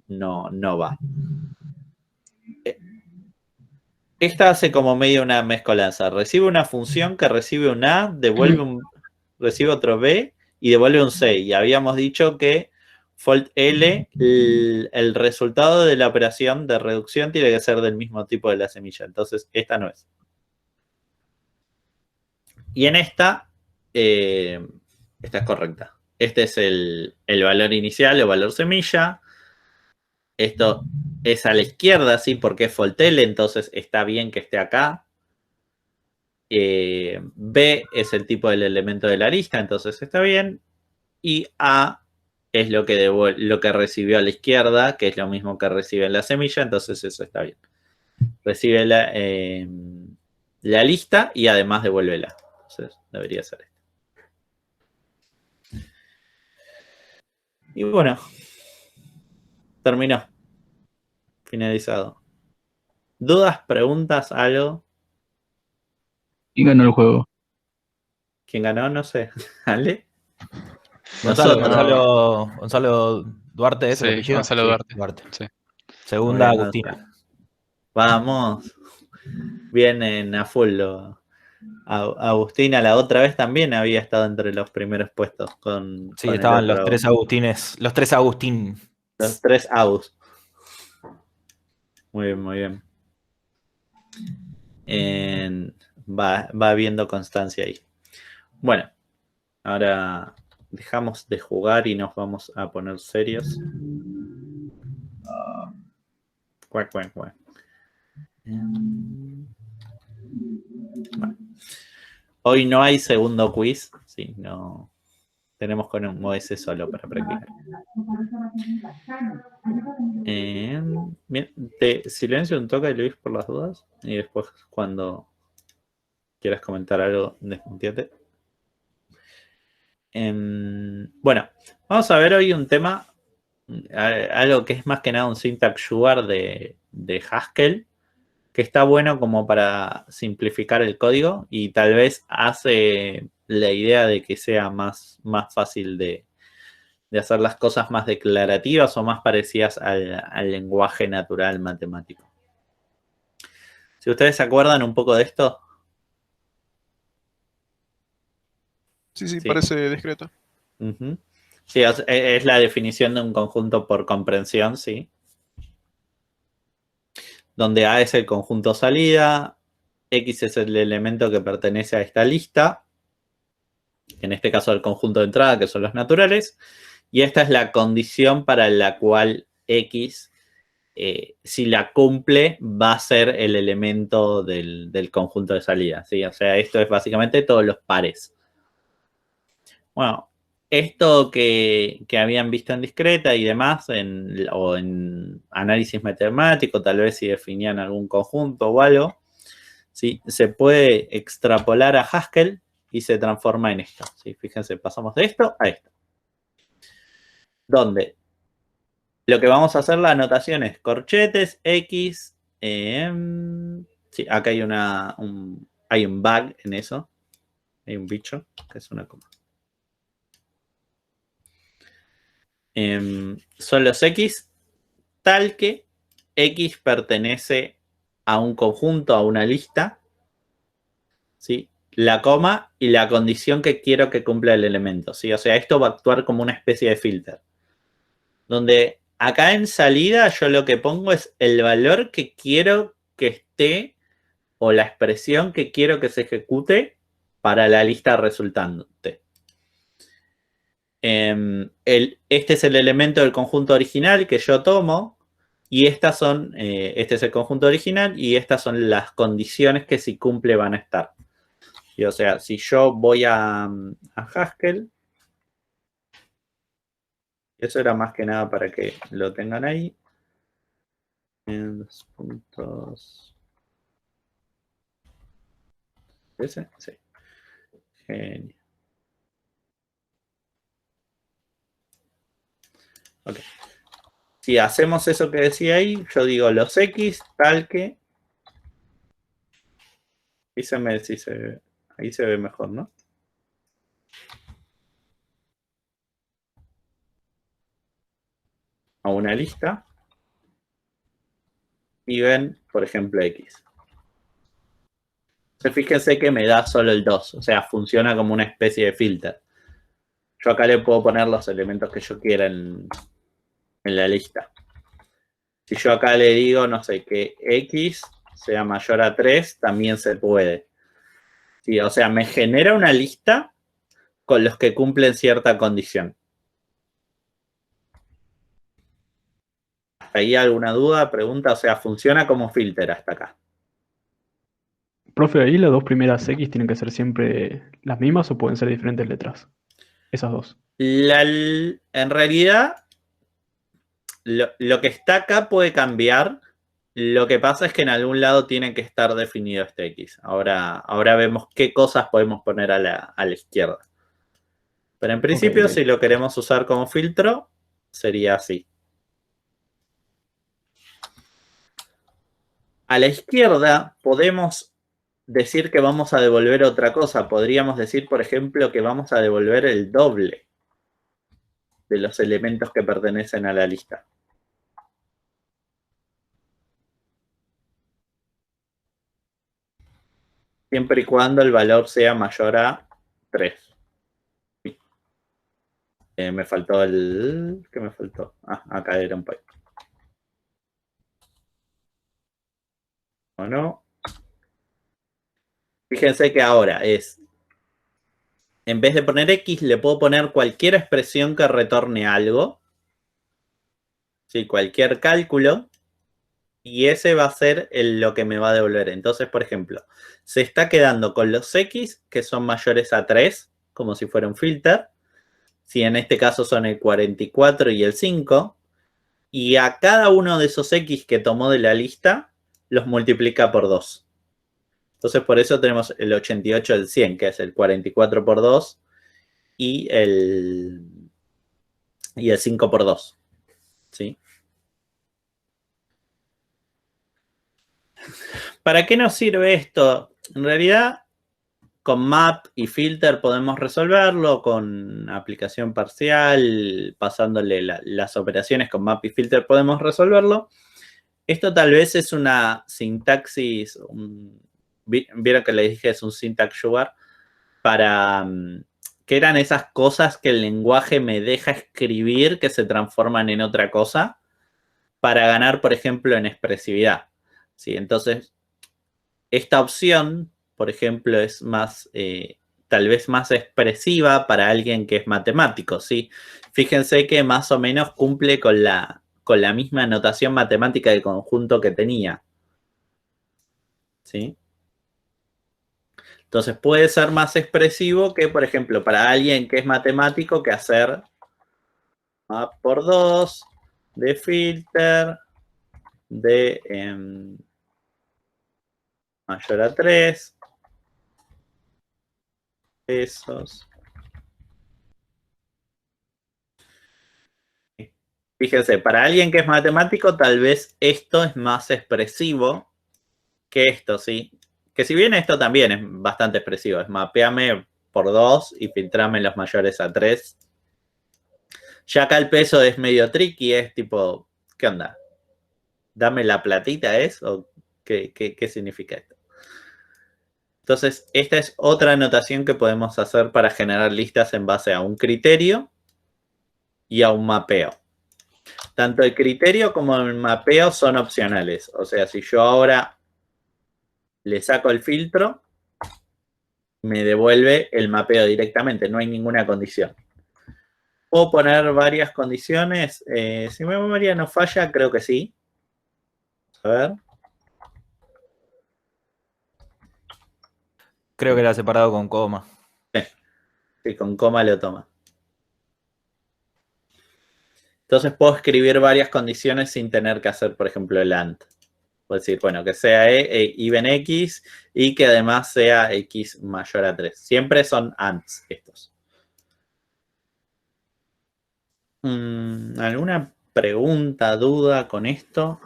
no va. Esta hace como medio una mezcolanza. Recibe una función que recibe un A, recibe otro B y devuelve un C. Y habíamos dicho que Fold-L, el resultado de la operación de reducción tiene que ser del mismo tipo de la semilla. Entonces, esta no es. Y en esta es correcta. Este es el valor inicial o valor semilla. Esto es a la izquierda, sí, porque es Fold-L, entonces está bien que esté acá. B es el tipo del elemento de la lista, entonces está bien. Y A es lo que recibió a la izquierda, que es lo mismo que recibe en la semilla, entonces eso está bien. Recibe la lista y además devuélvela. Entonces debería ser esto. Y bueno, terminó. Finalizado. ¿Dudas, preguntas, algo? ¿Quién ganó el juego? ¿Quién ganó? No sé. ¿Ale? Gonzalo Duarte, ¿es el Sí, apellido? Gonzalo Duarte. Sí. Segunda, Muy bien, Agustina. Vamos. Vienen a full. Agustina la otra vez también había estado entre los primeros puestos. Sí, estaban los tres Agustines. Los tres Agustín. Los tres Agus. Muy bien, muy bien. Va habiendo constancia ahí. Bueno, ahora dejamos de jugar y nos vamos a poner serios. Cuac. Bueno. Hoy no hay segundo quiz. Sí, no. Tenemos con un OS solo para practicar. Bien, te silencio un toque, Luis, por las dudas. Y después, cuando quieras comentar algo, desmontiate. Bueno, vamos a ver hoy un tema, algo que es más que nada un syntax sugar de Haskell, que está bueno como para simplificar el código y tal vez hace la idea de que sea más fácil de hacer las cosas más declarativas o más parecidas al lenguaje natural matemático. Si ustedes se acuerdan un poco de esto. Sí, parece discreto. Sí, es la definición de un conjunto por comprensión, sí. Donde A es el conjunto salida, X es el elemento que pertenece a esta lista, en este caso el conjunto de entrada, que son los naturales, y esta es la condición para la cual X, si la cumple, va a ser el elemento del conjunto de salida, ¿sí? O sea, esto es básicamente todos los pares. Bueno, esto que habían visto en discreta y demás, o en análisis matemático, tal vez si definían algún conjunto o algo, ¿sí? Se puede extrapolar a Haskell y se transforma en esto, ¿sí? Fíjense, pasamos de esto a esto. Donde lo que vamos a hacer, la anotación es corchetes, X, sí, acá hay hay un bug en eso, hay un bicho, que es una coma. Son los X tal que X pertenece a un conjunto, a una lista, ¿sí? La coma y la condición que quiero que cumpla el elemento, ¿sí? O sea, esto va a actuar como una especie de filter. Donde acá en salida yo lo que pongo es el valor que quiero que esté o la expresión que quiero que se ejecute para la lista resultante. Este es el elemento del conjunto original que yo tomo y este es el conjunto original y estas son las condiciones que si cumple van a estar. Y, o sea, si yo voy a Haskell, eso era más que nada para que lo tengan ahí. En los puntos. ¿Ese? Sí. Genial. Ok. Si hacemos eso que decía ahí, yo digo los X tal que. Ahí se ve mejor, ¿no? una lista y ven, por ejemplo, X. Entonces, fíjense que me da solo el 2, o sea, funciona como una especie de filter. Yo acá le puedo poner los elementos que yo quiera en la lista. Si yo acá le digo, no sé, que X sea mayor a 3, también se puede. Sí, o sea, me genera una lista con los que cumplen cierta condición. ¿Hay alguna duda, pregunta? O sea, funciona como filter hasta acá. Profe, ahí las dos primeras X tienen que ser siempre las mismas o pueden ser diferentes letras. Esas dos. En realidad, lo que está acá puede cambiar. Lo que pasa es que en algún lado tiene que estar definido este X. Ahora vemos qué cosas podemos poner a la izquierda. Pero en principio, si lo queremos usar como filtro, sería así. A la izquierda podemos decir que vamos a devolver otra cosa. Podríamos decir, por ejemplo, que vamos a devolver el doble de los elementos que pertenecen a la lista. Siempre y cuando el valor sea mayor a 3. Me faltó el... ¿Qué me faltó? Ah, acá era un pipe. ¿O no? Fíjense que ahora es... En vez de poner X, le puedo poner cualquier expresión que retorne algo. Sí, cualquier cálculo. Y ese va a ser lo que me va a devolver. Entonces, por ejemplo, se está quedando con los X que son mayores a 3, como si fuera un filter. Si en este caso son el 44 y el 5. Y a cada uno de esos X que tomó de la lista, los multiplica por 2. Entonces, por eso tenemos el 88 del 100, que es el 44 por 2, y el 5 por 2. ¿Sí? ¿Para qué nos sirve esto? En realidad, con map y filter podemos resolverlo, con aplicación parcial, pasándole las operaciones con map y filter podemos resolverlo. Esto tal vez es una sintaxis, vieron que les dije es un syntax sugar, para que eran esas cosas que el lenguaje me deja escribir que se transforman en otra cosa para ganar, por ejemplo, en expresividad. ¿Sí? Entonces, esta opción, por ejemplo, es más, tal vez más expresiva para alguien que es matemático, ¿sí? Fíjense que más o menos cumple con la misma notación matemática de conjunto que tenía. ¿Sí? Entonces puede ser más expresivo que, por ejemplo, para alguien que es matemático, que hacer map por 2 de filter de mayor a 3. Esos. Fíjense, para alguien que es matemático, tal vez esto es más expresivo que esto, ¿sí? Que si bien esto también es bastante expresivo, es mapeame por 2 y filtrame los mayores a 3. Ya acá el peso es medio tricky, es tipo, ¿qué onda? ¿Dame la platita es? ¿O qué significa esto? Entonces, esta es otra anotación que podemos hacer para generar listas en base a un criterio y a un mapeo. Tanto el criterio como el mapeo son opcionales. O sea, si yo ahora le saco el filtro, me devuelve el mapeo directamente. No hay ninguna condición. ¿Puedo poner varias condiciones? Si mi memoria no falla, creo que sí. A ver. Creo que era separado con coma. Sí, con coma lo toma. Entonces puedo escribir varias condiciones sin tener que hacer, por ejemplo, el AND. Puedo decir, bueno, que sea even X y que además sea X mayor a 3. Siempre son ANDs estos. ¿Alguna pregunta, duda con esto?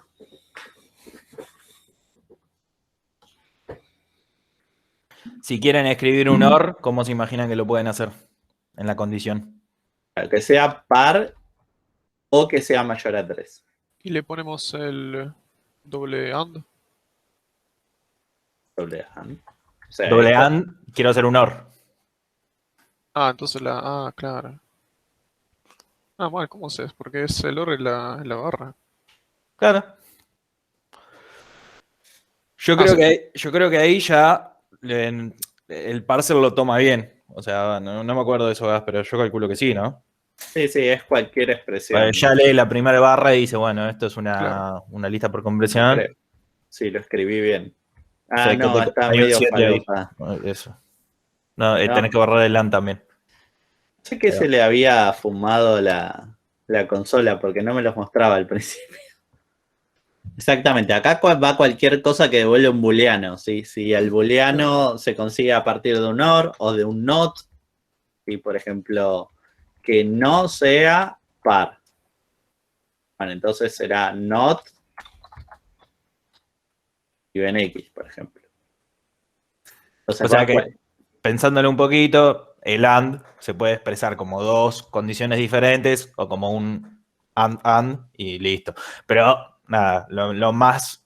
Si quieren escribir un OR, ¿cómo se imaginan que lo pueden hacer en la condición? Que sea par o que sea mayor a 3. Y le ponemos el doble and. Doble and. O sea, Doble and, quiero hacer un OR. Ah, entonces la... Ah, claro. Ah, bueno, ¿cómo se es? Porque es el OR en la barra. Claro. Yo creo que ahí ya el parser lo toma bien. O sea, no me acuerdo de eso, Gas, pero yo calculo que sí, ¿no? Sí, es cualquier expresión. Ya lee la primera barra y dice, bueno, esto es Claro. una lista por compresión. Creo. Sí, lo escribí bien. O sea, No, está hay un medio 7 ahí. falopa. Eso. No, No. tenés que borrar el LAN también. Sé que se le había fumado la consola porque no me los mostraba al principio. Exactamente, acá va cualquier cosa que devuelve un booleano, ¿sí? Si el booleano se consigue a partir de un OR o de un NOT, ¿sí? Por ejemplo, que no sea par. Bueno, entonces será NOT y ven X, por ejemplo. Entonces, O sea que, pensándole un poquito, el AND se puede expresar como dos condiciones diferentes o como un AND y listo. Pero nada, lo más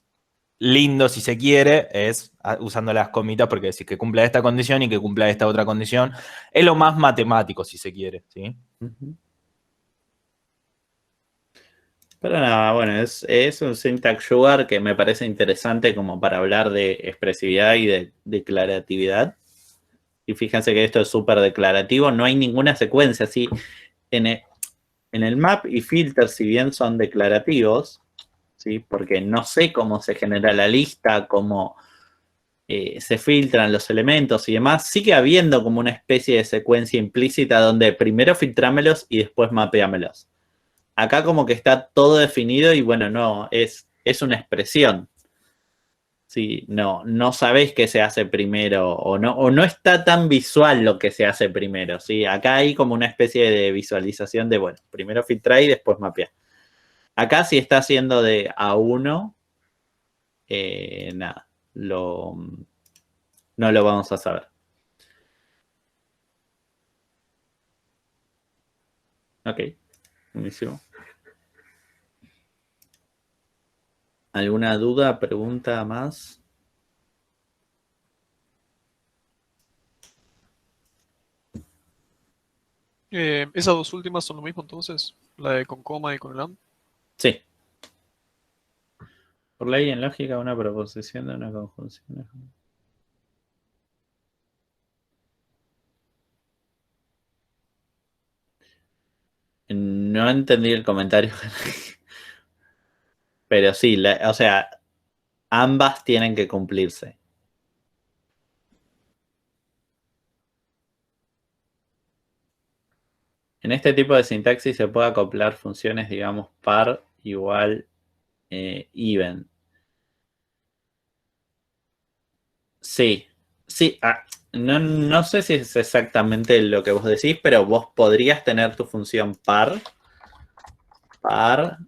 lindo, si se quiere, es usando las comitas porque decir que cumpla esta condición y que cumpla esta otra condición. Es lo más matemático, si se quiere, ¿sí? Pero nada, bueno, es un syntax sugar que me parece interesante como para hablar de expresividad y de declaratividad. Y fíjense que esto es súper declarativo, no hay ninguna secuencia así. En el map y filter, si bien son declarativos, ¿sí? Porque no sé cómo se genera la lista, cómo se filtran los elementos y demás, sigue habiendo como una especie de secuencia implícita donde primero filtrámelos y después mapeámelos. Acá como que está todo definido y bueno, no, es una expresión. Sí, no sabés qué se hace primero o no está tan visual lo que se hace primero. ¿Sí? Acá hay como una especie de visualización de, bueno, primero filtrar y después mapear. Acá si está haciendo de A1, nada, no lo vamos a saber. Ok, buenísimo. ¿Alguna duda, pregunta más? Esas dos últimas son lo mismo entonces, la de con coma y con el and. Sí. Por ley en lógica, una proposición de una conjunción. No entendí el comentario. Pero sí, o sea, ambas tienen que cumplirse. En este tipo de sintaxis se puede acoplar funciones, digamos, par, igual, even. Sí, sí. No sé si es exactamente lo que vos decís, pero vos podrías tener tu función par. Par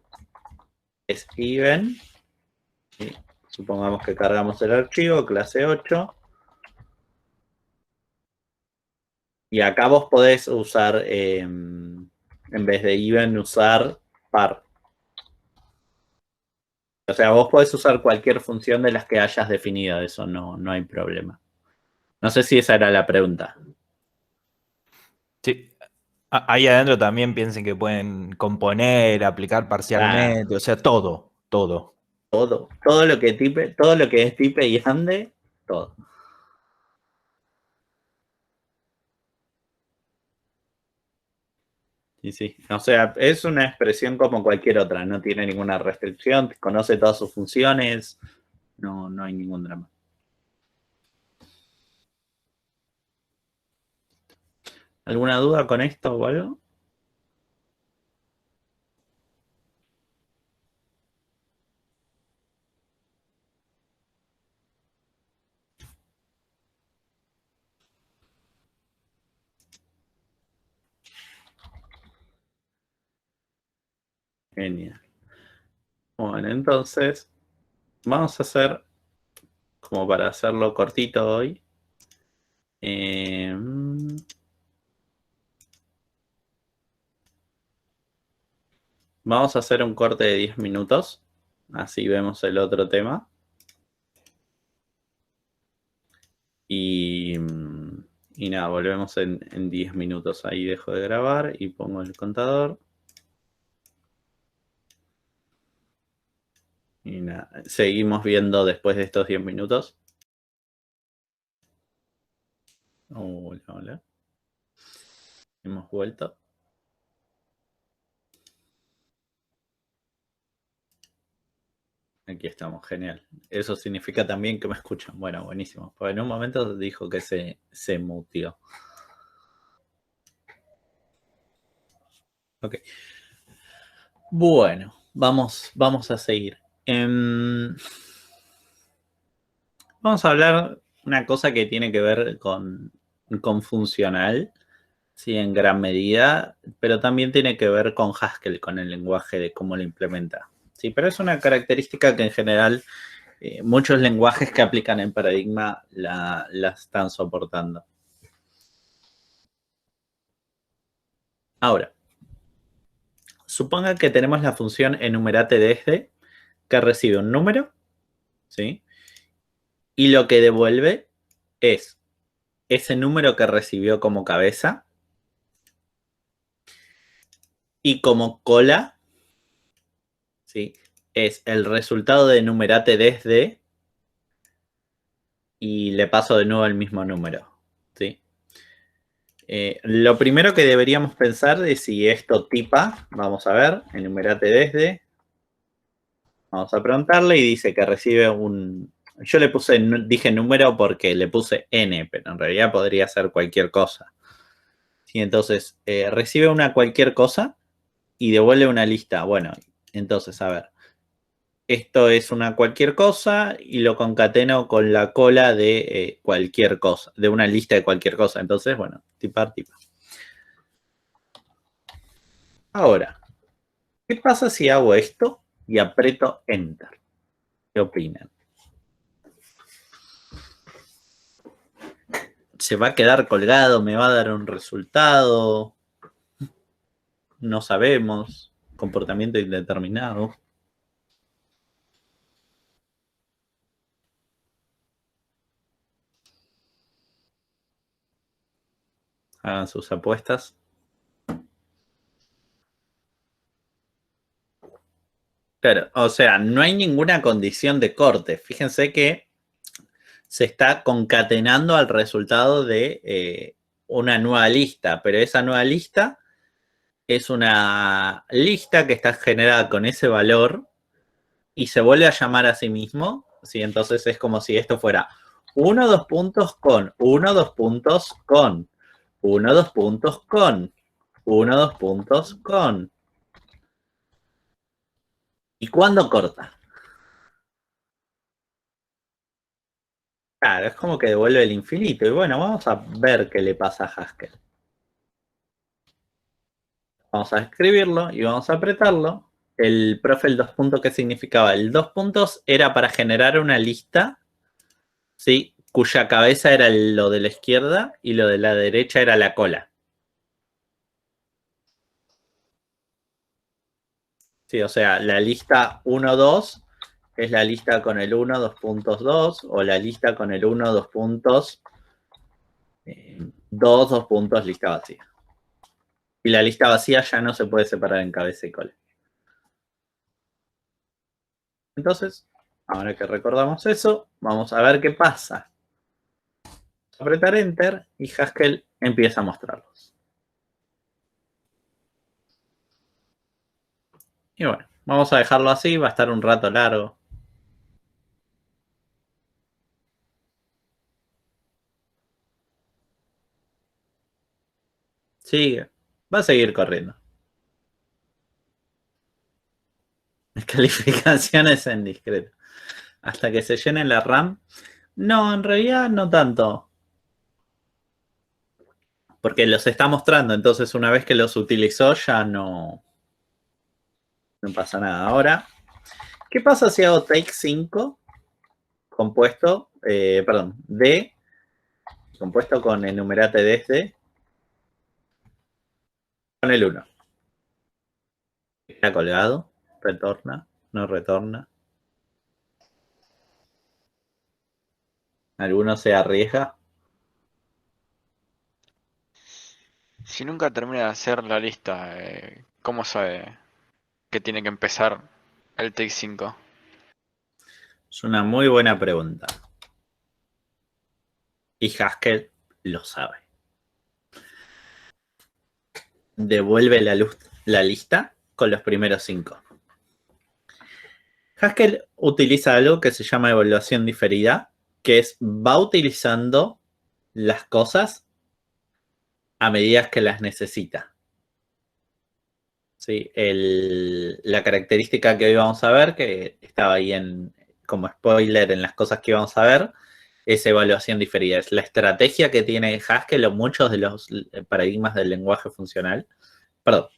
es even. ¿Sí? Supongamos que cargamos el archivo, clase 8. Y acá vos podés usar, en vez de even, usar par. O sea, vos podés usar cualquier función de las que hayas definido, eso no hay problema. No sé si esa era la pregunta. Sí. Ahí adentro también piensen que pueden componer, aplicar parcialmente, o sea, todo. Todo lo que es tipe y ande, todo. Y sí, o sea, es una expresión como cualquier otra, no tiene ninguna restricción, conoce todas sus funciones, no hay ningún drama. ¿Alguna duda con esto o algo? Genial. Bueno, entonces, vamos a hacer, como para hacerlo cortito hoy, Vamos a hacer un corte de 10 minutos. Así vemos el otro tema. Y nada, volvemos en 10 minutos. Ahí dejo de grabar y pongo el contador. Y nada, seguimos viendo después de estos 10 minutos. Hola, hola. Hemos vuelto. Aquí estamos, genial. Eso significa también que me escuchan. Bueno, buenísimo. Porque en un momento dijo que se muteó. Ok. Bueno, vamos a seguir. Vamos a hablar una cosa que tiene que ver con funcional, sí, en gran medida, pero también tiene que ver con Haskell, con el lenguaje de cómo lo implementa. Sí, pero es una característica que en general muchos lenguajes que aplican en Paradigma la están soportando. Ahora, suponga que tenemos la función enumerate desde, que recibe un número, ¿sí? Y lo que devuelve es ese número que recibió como cabeza y como cola, ¿sí? Es el resultado de enumerate desde y le paso de nuevo el mismo número, ¿sí? Lo primero que deberíamos pensar es si esto tipa, vamos a ver, enumerate desde, vamos a preguntarle y dice que recibe un, yo le puse, dije número porque le puse n, pero en realidad podría ser cualquier cosa. ¿Sí? Entonces, recibe una cualquier cosa y devuelve una lista. Bueno, entonces, a ver, esto es una cualquier cosa y lo concateno con la cola de cualquier cosa, de una lista de cualquier cosa. Entonces, bueno, tipar. Ahora, ¿qué pasa si hago esto y aprieto Enter? ¿Qué opinan? ¿Se va a quedar colgado? ¿Me va a dar un resultado? No sabemos. Comportamiento indeterminado. Hagan sus apuestas. Claro, o sea, no hay ninguna condición de corte. Fíjense que se está concatenando al resultado de una nueva lista, pero esa nueva lista es una lista que está generada con ese valor y se vuelve a llamar a sí mismo, ¿sí? Entonces es como si esto fuera 1, 2 puntos con, 1, 2 puntos con, 1, 2 puntos con, 1, 2 puntos con. ¿Y cuándo corta? Claro, es como que devuelve el infinito. Y bueno, vamos a ver qué le pasa a Haskell. Vamos a escribirlo y vamos a apretarlo. El profe, el 2 puntos, ¿qué significaba? El 2 puntos era para generar una lista, ¿sí? Cuya cabeza era lo de la izquierda y lo de la derecha era la cola. Sí, o sea, la lista 1, 2 es la lista con el 1, 2 puntos, 2, o la lista con el 1, 2 puntos, 2, 2 puntos, lista vacía. Y la lista vacía ya no se puede separar en cabeza y cola. Entonces, ahora que recordamos eso, vamos a ver qué pasa. Apretar Enter y Haskell empieza a mostrarlos. Y bueno, vamos a dejarlo así, va a estar un rato largo. Sigue, va a seguir corriendo. Calificaciones en discreto. Hasta que se llene la RAM. No, en realidad no tanto. Porque los está mostrando, entonces una vez que los utilizó ya no pasa nada. Ahora, ¿qué pasa si hago take 5 compuesto, D compuesto con enumerate desde con el 1? queda colgado, retorna, no retorna. ¿Alguno se arriesga? Si nunca termina de hacer la lista, ¿cómo sabe que tiene que empezar el take 5? Es una muy buena pregunta. Y Haskell lo sabe. Devuelve la lista con los primeros 5. Haskell utiliza algo que se llama evaluación diferida, que es va utilizando las cosas a medida que las necesita. ¿Sí? La característica que hoy vamos a ver, que estaba ahí como spoiler en las cosas que vamos a ver, es evaluación diferida. Es la estrategia que tiene Haskell o muchos de los paradigmas del lenguaje funcional. Perdón.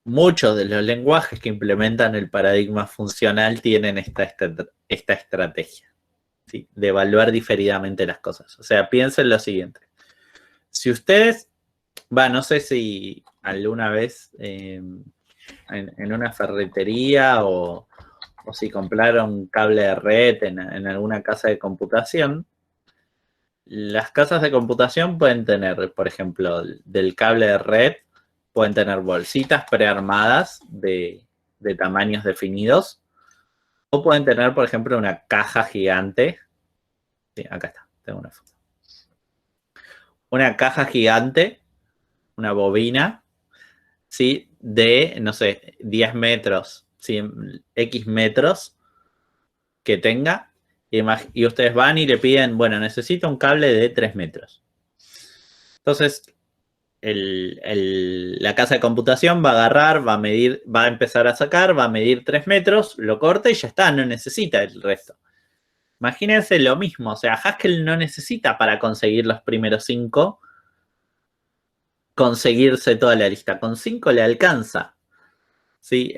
Muchos de los lenguajes que implementan el paradigma funcional tienen esta estrategia, ¿sí? De evaluar diferidamente las cosas. O sea, piensen lo siguiente. Si ustedes, no sé si alguna vez en una ferretería o si compraron cable de red en alguna casa de computación, las casas de computación pueden tener, por ejemplo, del cable de red, pueden tener bolsitas prearmadas de tamaños definidos, o pueden tener, por ejemplo, una caja gigante. Sí, acá está, tengo una foto. Una caja gigante, una bobina, ¿sí? De, no sé, 10 metros, 100, X metros que tenga. Y ustedes van y le piden, bueno, necesito un cable de 3 metros. Entonces, la casa de computación va a agarrar, va a medir, va a empezar a sacar, va a medir 3 metros, lo corta y ya está, no necesita el resto. Imagínense lo mismo, o sea, Haskell no necesita para conseguir los primeros 5 conseguirse toda la lista. Con 5 le alcanza. ¿Sí?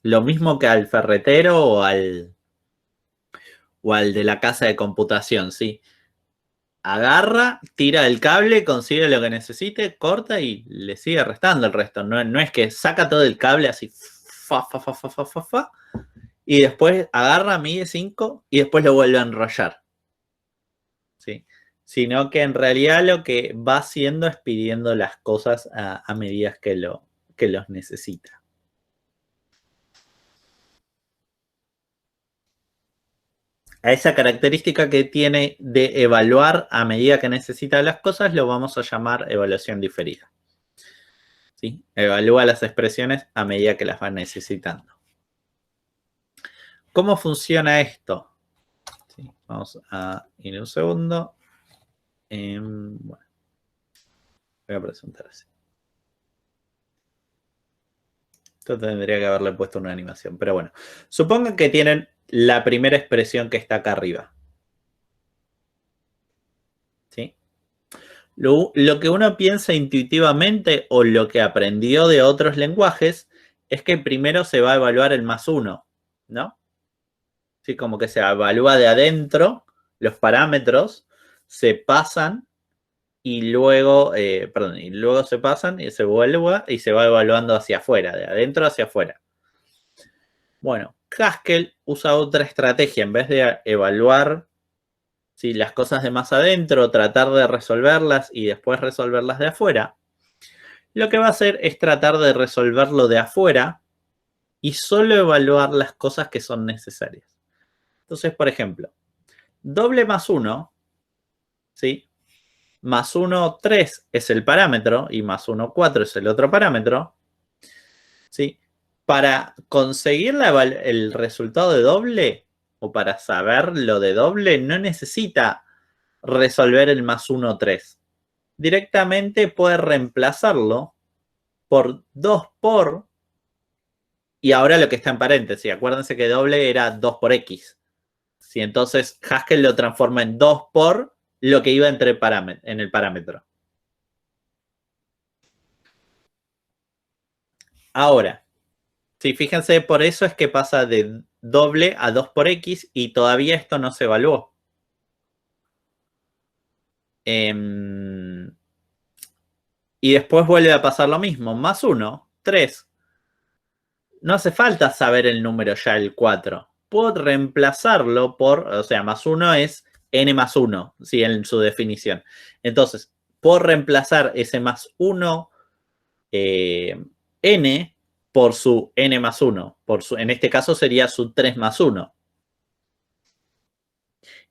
Lo mismo que al ferretero o al de la casa de computación, ¿sí? Agarra, tira el cable, consigue lo que necesite, corta y le sigue restando el resto. No es que saca todo el cable así, y después agarra, mide 5 y después lo vuelve a enrollar. ¿Sí? Sino que en realidad lo que va haciendo es pidiendo las cosas a medida que los necesita. A esa característica que tiene de evaluar a medida que necesita las cosas lo vamos a llamar evaluación diferida. ¿Sí? Evalúa las expresiones a medida que las va necesitando. ¿Cómo funciona esto? ¿Sí? Vamos a ir un segundo. Bueno, voy a presentar así. Esto tendría que haberle puesto una animación, pero bueno. Supongan que tienen la primera expresión que está acá arriba. ¿Sí? Lo que uno piensa intuitivamente o lo que aprendió de otros lenguajes es que primero se va a evaluar el +1, ¿no? Sí, como que se evalúa de adentro, los parámetros se pasan y luego, se pasan y se vuelve y se va evaluando hacia afuera, de adentro hacia afuera. Bueno, Haskell usa otra estrategia. En vez de evaluar las cosas de más adentro, tratar de resolverlas y después resolverlas de afuera, lo que va a hacer es tratar de resolverlo de afuera y solo evaluar las cosas que son necesarias. Entonces, por ejemplo, doble +1, ¿sí? +1, 3 es el parámetro y +1, 4 es el otro parámetro. ¿Sí? Para conseguir el resultado de doble o para saber lo de doble no necesita resolver el +1, 3. Directamente puede reemplazarlo por 2 por y ahora lo que está en paréntesis. Acuérdense que doble era 2 por X. ¿Sí? Entonces Haskell lo transforma en 2 por lo que iba en el parámetro. Ahora, sí, fíjense, por eso es que pasa de doble a 2 por X y todavía esto no se evaluó. Y después vuelve a pasar lo mismo, +1, 3, no hace falta saber el número ya, el 4. Puedo reemplazarlo por, o sea, más 1 es n más 1, ¿sí? En su definición. Entonces, puedo reemplazar ese más 1 n por su n más 1. En este caso sería su 3 más 1.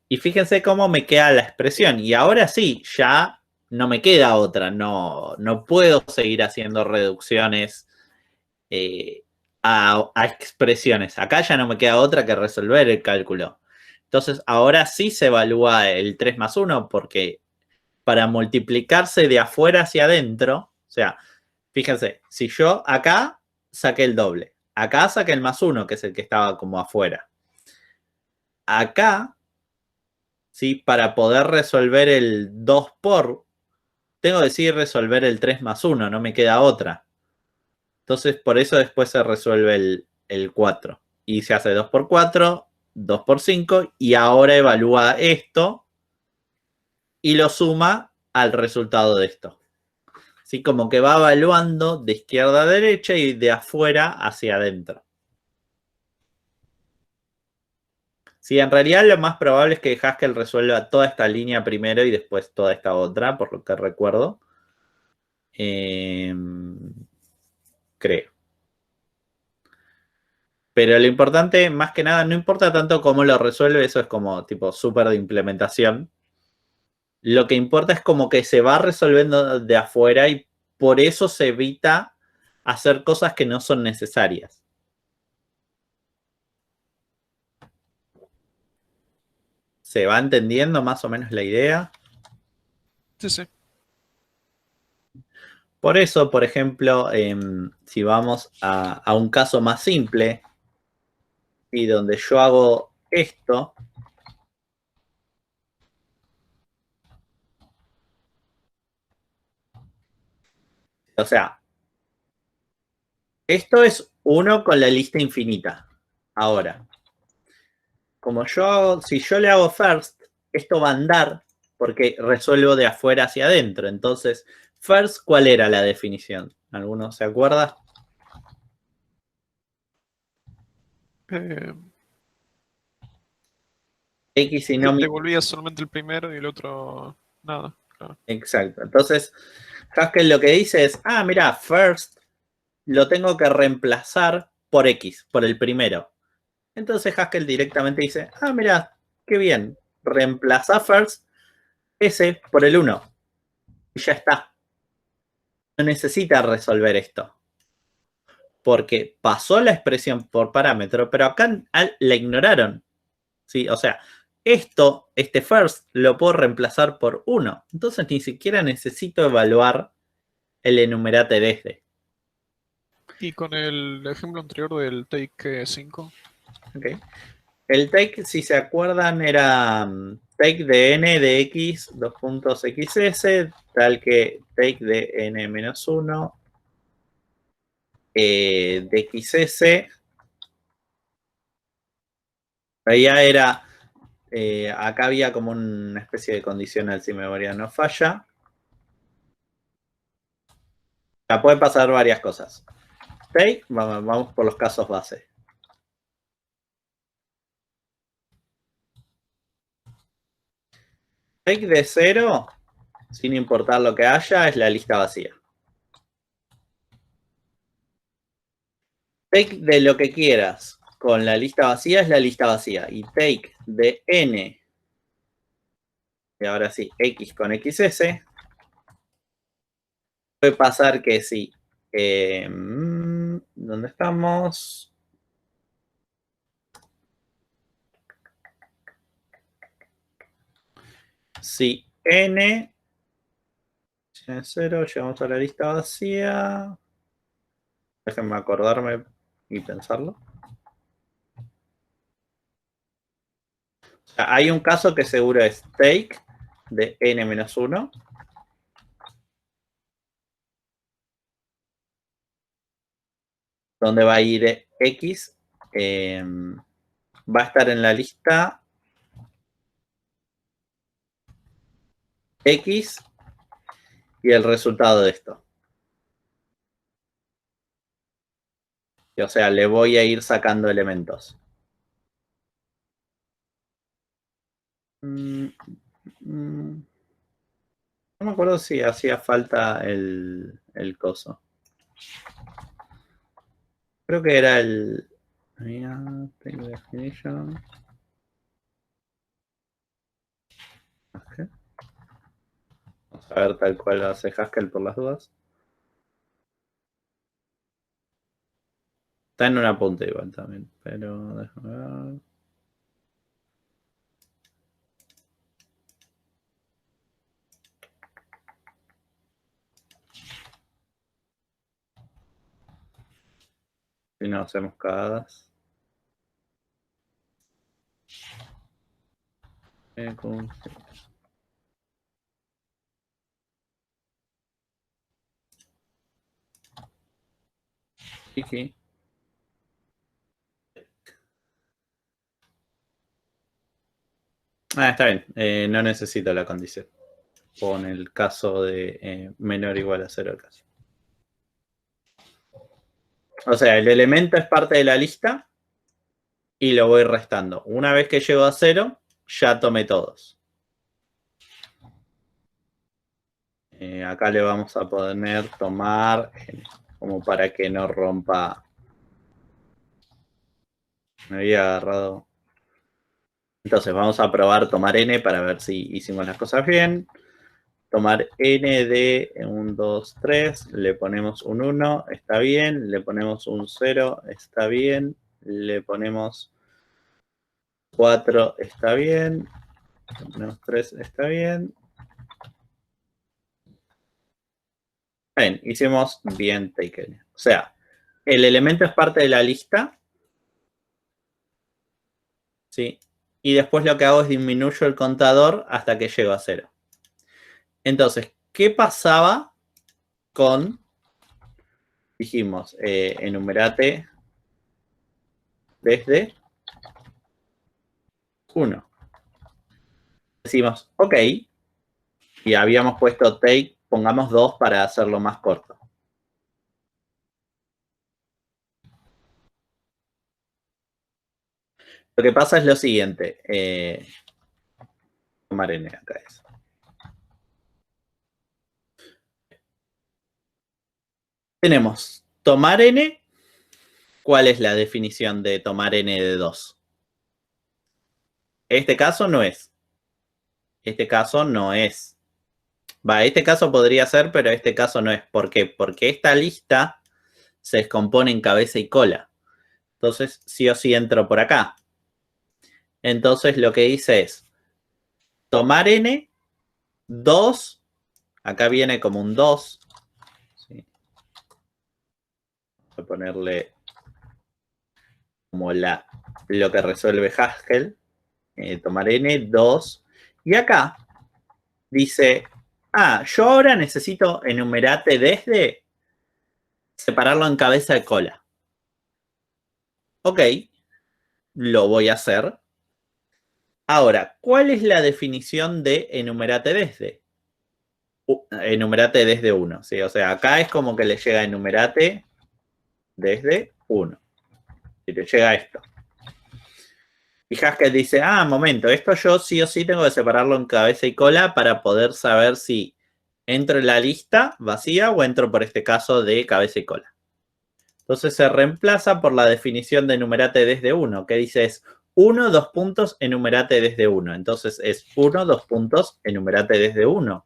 Y fíjense cómo me queda la expresión. Y ahora sí, ya no me queda otra. No puedo seguir haciendo reducciones a expresiones. Acá ya no me queda otra que resolver el cálculo. Entonces, ahora sí se evalúa el 3 más 1 porque para multiplicarse de afuera hacia adentro, o sea, fíjense, si yo acá saqué el doble, acá saqué el más 1, que es el que estaba como afuera. Acá, ¿sí? Para poder resolver el 2 por, tengo que decir resolver el 3 más 1, no me queda otra. Entonces, por eso después se resuelve el 4. Y se hace 2 por 4, 2 por 5, y ahora evalúa esto y lo suma al resultado de esto. Así como que va evaluando de izquierda a derecha y de afuera hacia adentro. Sí, en realidad lo más probable es que Haskell resuelva toda esta línea primero y después toda esta otra, por lo que recuerdo. Creo. Pero lo importante, más que nada, no importa tanto cómo lo resuelve, eso es como tipo súper de implementación. Lo que importa es como que se va resolviendo de afuera y por eso se evita hacer cosas que no son necesarias. ¿Se va entendiendo más o menos la idea? Sí, sí. Por eso, por ejemplo, si vamos a un caso más simple, y donde yo hago esto, o sea, esto es 1 con la lista infinita. Ahora, si yo le hago first, esto va a andar porque resuelvo de afuera hacia adentro. Entonces, first, ¿cuál era la definición? ¿Alguno se acuerda? X y no... Devolvía solamente el primero y el otro nada. Claro. Exacto. Entonces, Haskell lo que dice es, mira, first lo tengo que reemplazar por X, por el primero. Entonces Haskell directamente dice, mira, qué bien, reemplaza first S por el 1. Y ya está. No necesita resolver esto. Porque pasó la expresión por parámetro, pero acá la ignoraron. ¿Sí? O sea, este first, lo puedo reemplazar por 1. Entonces ni siquiera necesito evaluar el enumerate desde. Y con el ejemplo anterior del take 5. Okay. El take, si se acuerdan, era take de n de x, xs, tal que take de n menos 1 de xs. Ahí ya era, acá había como una especie de condicional, si mi memoria no falla. Ya pueden pasar varias cosas. Take, vamos por los casos base. Take de 0, sin importar lo que haya, es la lista vacía. Take de lo que quieras con la lista vacía es la lista vacía. Y take de n, y ahora sí, x con xs, puede pasar que sí. ¿Dónde estamos? Si n es 0, llegamos a la lista vacía. Déjenme acordarme y pensarlo. O sea, hay un caso que seguro es take de n-1. Donde va a ir x. Va a estar en la lista x y el resultado de esto. O sea, le voy a ir sacando elementos. No me acuerdo si hacía falta el coso. Creo que era el... Definition. Okay. Vamos a ver tal cual hace Haskell por las dudas. Está en una punta igual también, pero déjame ver. Si no hacemos cagadas. Aquí. Está bien. No necesito la condición. Con el caso de menor o igual a 0 caso. O sea, el elemento es parte de la lista y lo voy restando. Una vez que llego a 0, ya tomé todos. Acá le vamos a poner tomar como para que no rompa. Me había agarrado. Entonces vamos a probar tomar n para ver si hicimos las cosas bien. Tomar n de 1, 2, 3, le ponemos un 1, está bien, le ponemos un 0, está bien, le ponemos 4, está bien, le ponemos 3, está bien. Bien, hicimos bien taken. O sea, el elemento es parte de la lista, ¿sí? Y después lo que hago es disminuyo el contador hasta que llego a 0. Entonces, ¿qué pasaba con, dijimos, enumerate desde 1? Decimos, ok, y habíamos puesto take, pongamos 2 para hacerlo más corto. Lo que pasa es lo siguiente. Tomar n acá es. Tenemos tomar n. ¿Cuál es la definición de tomar n de 2? Este caso no es. Este caso no es. Este caso podría ser, pero este caso no es. ¿Por qué? Porque esta lista se descompone en cabeza y cola. Entonces, sí o sí entro por acá. Entonces, lo que dice es tomar n, 2, acá viene como un 2. ¿Sí? Voy a ponerle como lo que resuelve Haskell. Tomar n, 2. Y acá dice, yo ahora necesito enumerate desde, separarlo en cabeza y cola. Ok, lo voy a hacer. Ahora, ¿cuál es la definición de enumerate desde? Enumerate desde 1. ¿Sí? O sea, acá es como que le llega enumerate desde 1. Y le llega esto. Y Haskell dice, momento, esto yo sí o sí tengo que separarlo en cabeza y cola para poder saber si entro en la lista vacía o entro por este caso de cabeza y cola. Entonces se reemplaza por la definición de enumerate desde 1, que dice es 1, 2 puntos, enumerate desde 1. Entonces es 1, 2 puntos, enumerate desde 1.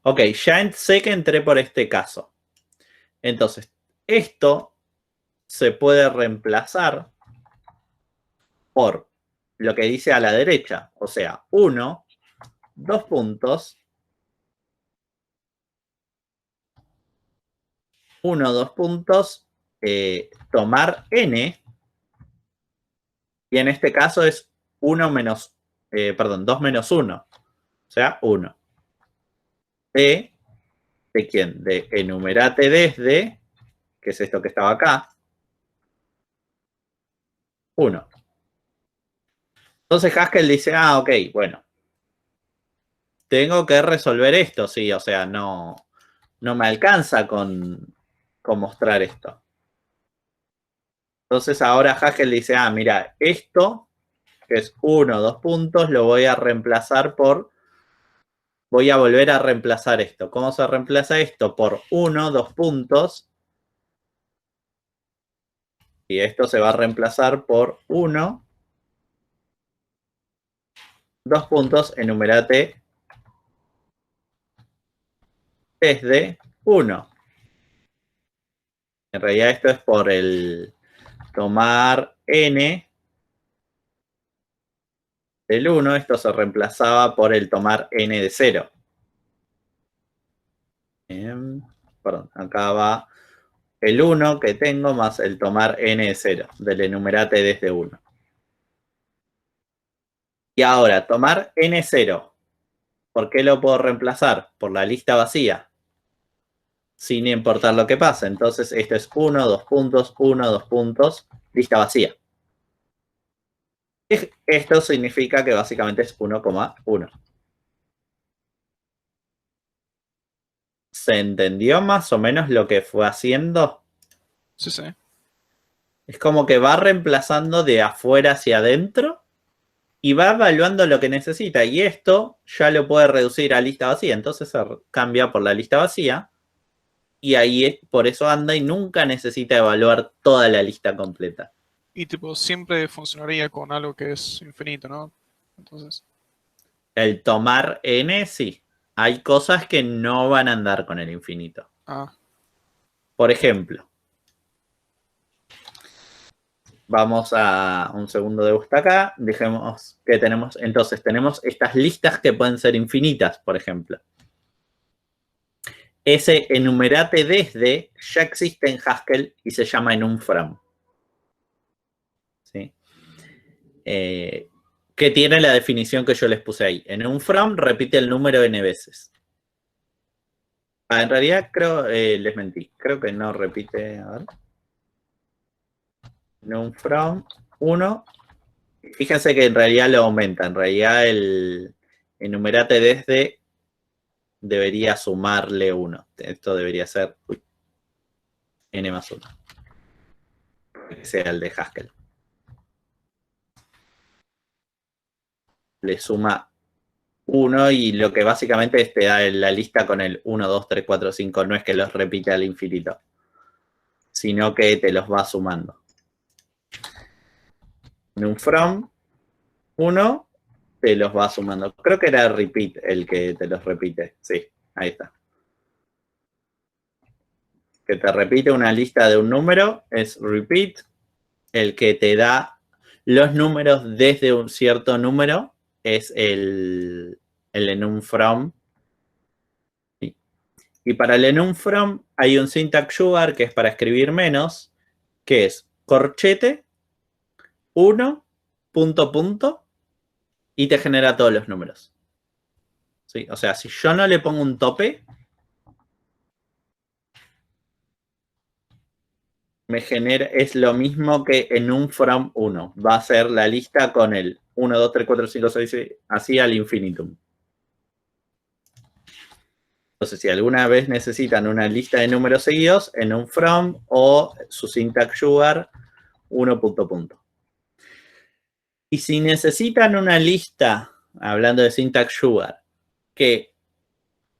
Ok, ya sé que entré por este caso. Entonces, esto se puede reemplazar por lo que dice a la derecha. O sea, 1, 2 puntos, 1, 2 puntos, tomar n. Y en este caso es 2 menos 1. O sea, 1. ¿De quién? De enumerate desde, que es esto que estaba acá, 1. Entonces Haskell dice, ok, bueno. tengo que resolver esto, sí, o sea, no me alcanza con mostrar esto. Entonces ahora Haskell dice, mira, esto, que es 1, 2 puntos, lo voy a reemplazar por, voy a volver a reemplazar esto. ¿Cómo se reemplaza esto? Por 1, 2 puntos. Y esto se va a reemplazar por 1, 2 puntos, enumerate desde 1. En realidad esto es por el tomar n del 1. Esto se reemplazaba por el tomar n de 0. Perdón, acá va el 1 que tengo más el tomar n de 0 del enumerate desde 1. Y ahora, tomar n0. ¿Por qué lo puedo reemplazar? Por la lista vacía. Sin importar lo que pase. Entonces, esto es 1, 2 puntos, 1, 2 puntos, lista vacía. Esto significa que básicamente es 1,1. ¿Se entendió más o menos lo que fue haciendo? Sí, sí. Es como que va reemplazando de afuera hacia adentro y va evaluando lo que necesita. Y esto ya lo puede reducir a lista vacía. Entonces se cambia por la lista vacía. Y ahí por eso anda y nunca necesita evaluar toda la lista completa. Y tipo, siempre funcionaría con algo que es infinito, ¿no? Entonces. El tomar n, sí. Hay cosas que no van a andar con el infinito. Por ejemplo, vamos a un segundo de gusto acá. Dejemos que tenemos, entonces tenemos estas listas que pueden ser infinitas, por ejemplo. Ese enumerate desde ya existe en Haskell y se llama enum_from. ¿Sí? Que tiene la definición que yo les puse ahí. Enum_from repite el número n veces. En realidad creo, les mentí. Creo que no repite, a ver. Enum_from 1. Fíjense que en realidad lo aumenta. En realidad el enumerate desde debería sumarle 1. Esto debería ser n más 1. Que sea el de Haskell. Le suma 1 y lo que básicamente te da la lista con el 1, 2, 3, 4, 5. No es que los repite al infinito, sino que te los va sumando. Enum_from 1 te los va sumando. Creo que era repeat el que te los repite. Sí, ahí está. Que te repite una lista de un número es repeat. El que te da los números desde un cierto número es el enum_from. ¿Sí? Y para el enum_from hay un syntax sugar que es para escribir menos, que es corchete 1, punto, punto, y te genera todos los números. ¿Sí? O sea, si yo no le pongo un tope, me genera, es lo mismo que enum_from 1. Va a ser la lista con el 1, 2, 3, 4, 5, 6, así al infinitum. Entonces, si alguna vez necesitan una lista de números seguidos, enum_from o su syntax sugar 1, punto, punto. Y si necesitan una lista, hablando de syntax sugar, que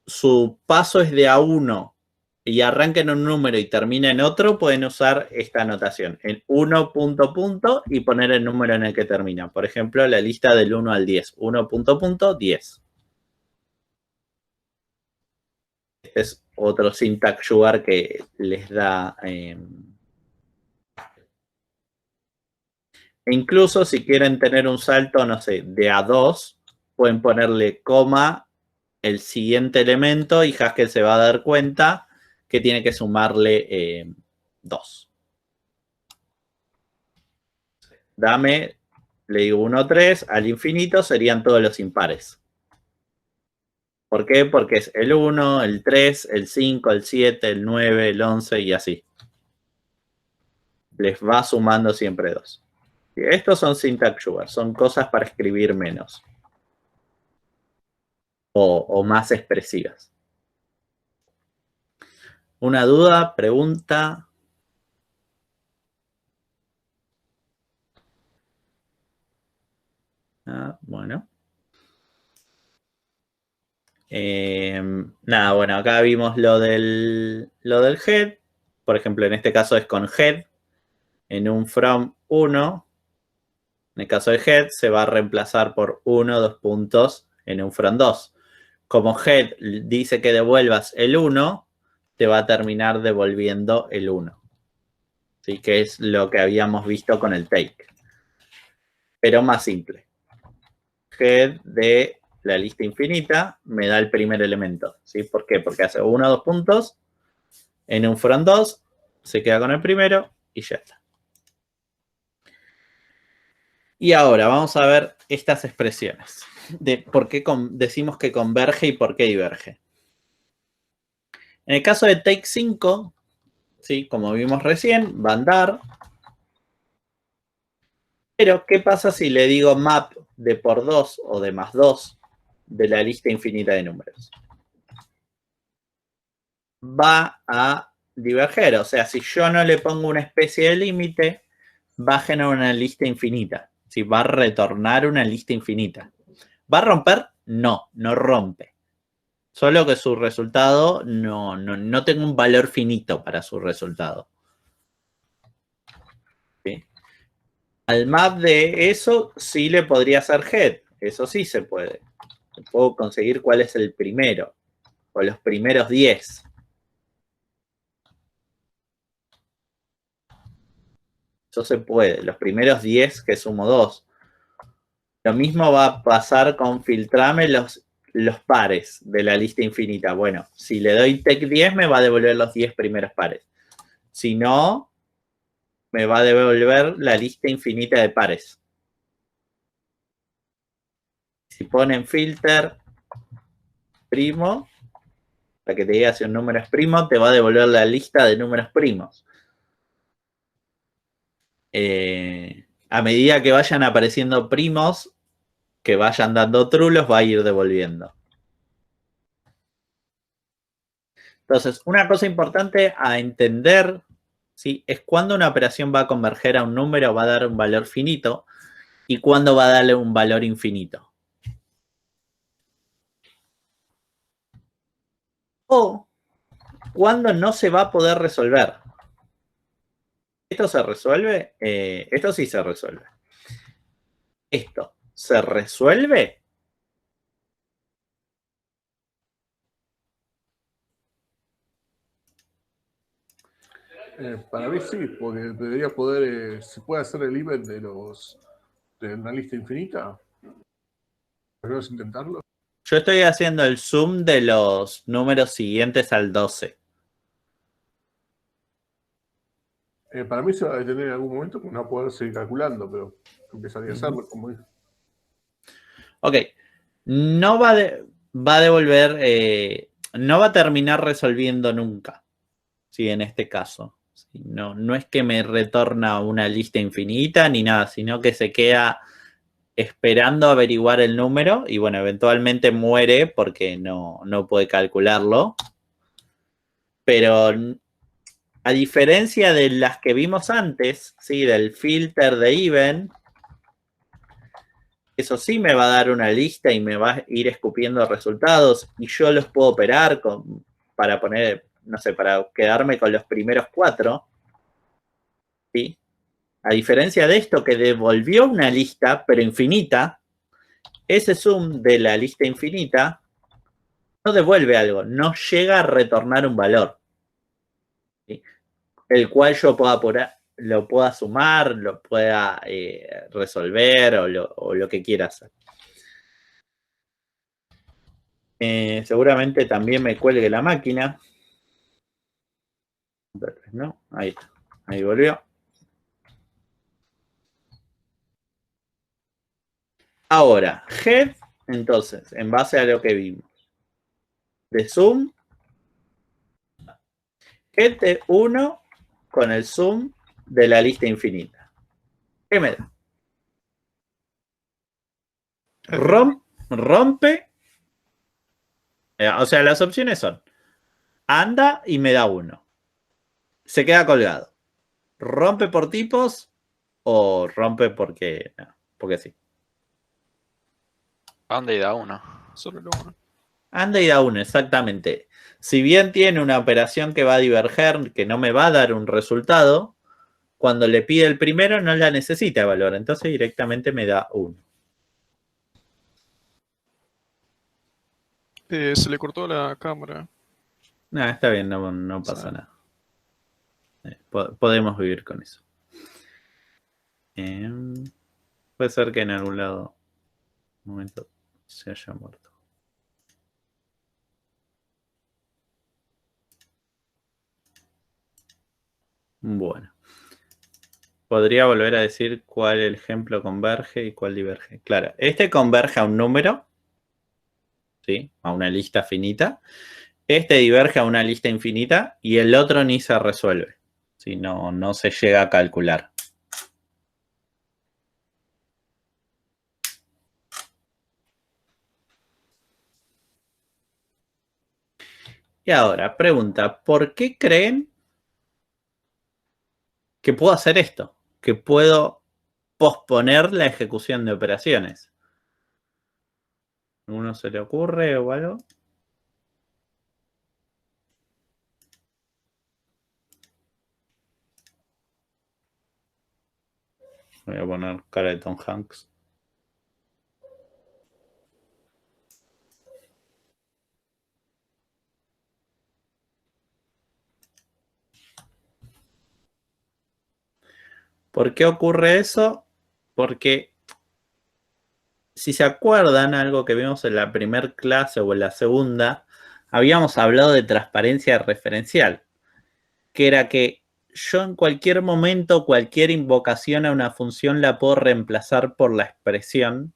su paso es de A1 y arranca en un número y termina en otro, pueden usar esta anotación, en 1, punto, punto, y poner el número en el que termina. Por ejemplo, la lista del 1 al 10. 1, punto, punto, 10. Este es otro syntax sugar que les da... E incluso si quieren tener un salto, no sé, de A2, pueden ponerle coma el siguiente elemento y Haskell se va a dar cuenta que tiene que sumarle 2. Dame, le digo 1, 3, al infinito serían todos los impares. ¿Por qué? Porque es el 1, el 3, el 5, el 7, el 9, el 11 y así. Les va sumando siempre 2. Estos son syntax sugar, son cosas para escribir menos. o más expresivas. ¿Una duda? ¿Pregunta? Bueno. Nada, bueno, acá vimos lo del head. Por ejemplo, en este caso es con head. En un from 1, en el caso de head, se va a reemplazar por 1, 2 puntos en un from 2. Como head dice que devuelvas el 1, te va a terminar devolviendo el 1. ¿Sí? Que es lo que habíamos visto con el take. Pero más simple. Head de la lista infinita me da el primer elemento. ¿Sí? ¿Por qué? Porque hace 1 o 2 puntos en un from 2, se queda con el primero y ya está. Y ahora vamos a ver estas expresiones de por qué decimos que converge y por qué diverge. En el caso de take 5, ¿sí? Como vimos recién, va a andar. Pero, ¿qué pasa si le digo map de por 2 o de más 2 de la lista infinita de números? Va a diverger. O sea, si yo no le pongo una especie de límite, va a generar una lista infinita. ¿Sí? Va a retornar una lista infinita. ¿Va a romper? No, no rompe. Solo que su resultado no tenga un valor finito para su resultado. ¿Sí? Al map de eso sí le podría hacer head. Eso sí se puede. Puedo conseguir cuál es el primero. O los primeros 10. Eso se puede. Los primeros 10 que sumo 2. Lo mismo va a pasar con filtrarme los pares de la lista infinita. Bueno, si le doy take 10 me va a devolver los 10 primeros pares. Si no, me va a devolver la lista infinita de pares. Si ponen filter primo, para que te diga si un número es primo, te va a devolver la lista de números primos. A medida que vayan apareciendo primos, que vayan dando true, los va a ir devolviendo. Entonces, una cosa importante a entender, ¿sí? Es cuando una operación va a converger a un número, va a dar un valor finito, y cuando va a darle un valor infinito. O cuando no se va a poder resolver. ¿Esto se resuelve? Esto sí se resuelve. ¿Esto se resuelve? Para mí sí, porque debería poder, se puede hacer el event de una lista infinita. ¿Podemos intentarlo? Yo estoy haciendo el zoom de los números siguientes al 12. Para mí se va a detener en algún momento porque no va a poder seguir calculando, pero empezaría a hacerlo como es. Ok. No va a devolver, no va a terminar resolviendo nunca. Sí, en este caso. Sí, no es que me retorna una lista infinita ni nada, sino que se queda esperando averiguar el número y bueno, eventualmente muere porque no puede calcularlo. Pero a diferencia de las que vimos antes, ¿sí? Del filter de even, eso sí me va a dar una lista y me va a ir escupiendo resultados y yo los puedo operar para poner, no sé, para quedarme con los primeros 4. ¿Sí? A diferencia de esto que devolvió una lista, pero infinita, ese zoom de la lista infinita no devuelve algo, no llega a retornar un valor. ¿Sí? El cual yo lo pueda sumar, lo pueda resolver o lo que quiera hacer. Seguramente también me cuelgue la máquina. ¿No? Ahí está. Ahí volvió. Ahora, head, entonces, en base a lo que vimos. De zoom, head de 1 con el zoom de la lista infinita. ¿Qué me da? Rompe O sea, las opciones son: anda y me da 1. Se queda colgado. Rompe por tipos o rompe porque sí. Anda y da 1. Solo lo 1. Anda y da 1, exactamente. Si bien tiene una operación que va a diverger, que no me va a dar un resultado, cuando le pide el primero no la necesita evaluar, entonces directamente me da 1. Se le cortó la cámara. No, está bien, no pasa nada. Podemos vivir con eso. Puede ser que en algún lado, un momento, se haya muerto. Bueno. Podría volver a decir cuál el ejemplo converge y cuál diverge. Claro, este converge a un número, ¿sí? A una lista finita. Este diverge a una lista infinita y el otro ni se resuelve. ¿Sí? No se llega a calcular. Y ahora, pregunta, ¿por qué creen que puedo hacer esto? Que puedo posponer la ejecución de operaciones. ¿A uno se le ocurre o algo? Voy a poner cara de Tom Hanks. ¿Por qué ocurre eso? Porque si se acuerdan, algo que vimos en la primera clase o en la segunda, habíamos hablado de transparencia referencial, que era que yo en cualquier momento, cualquier invocación a una función la puedo reemplazar por la expresión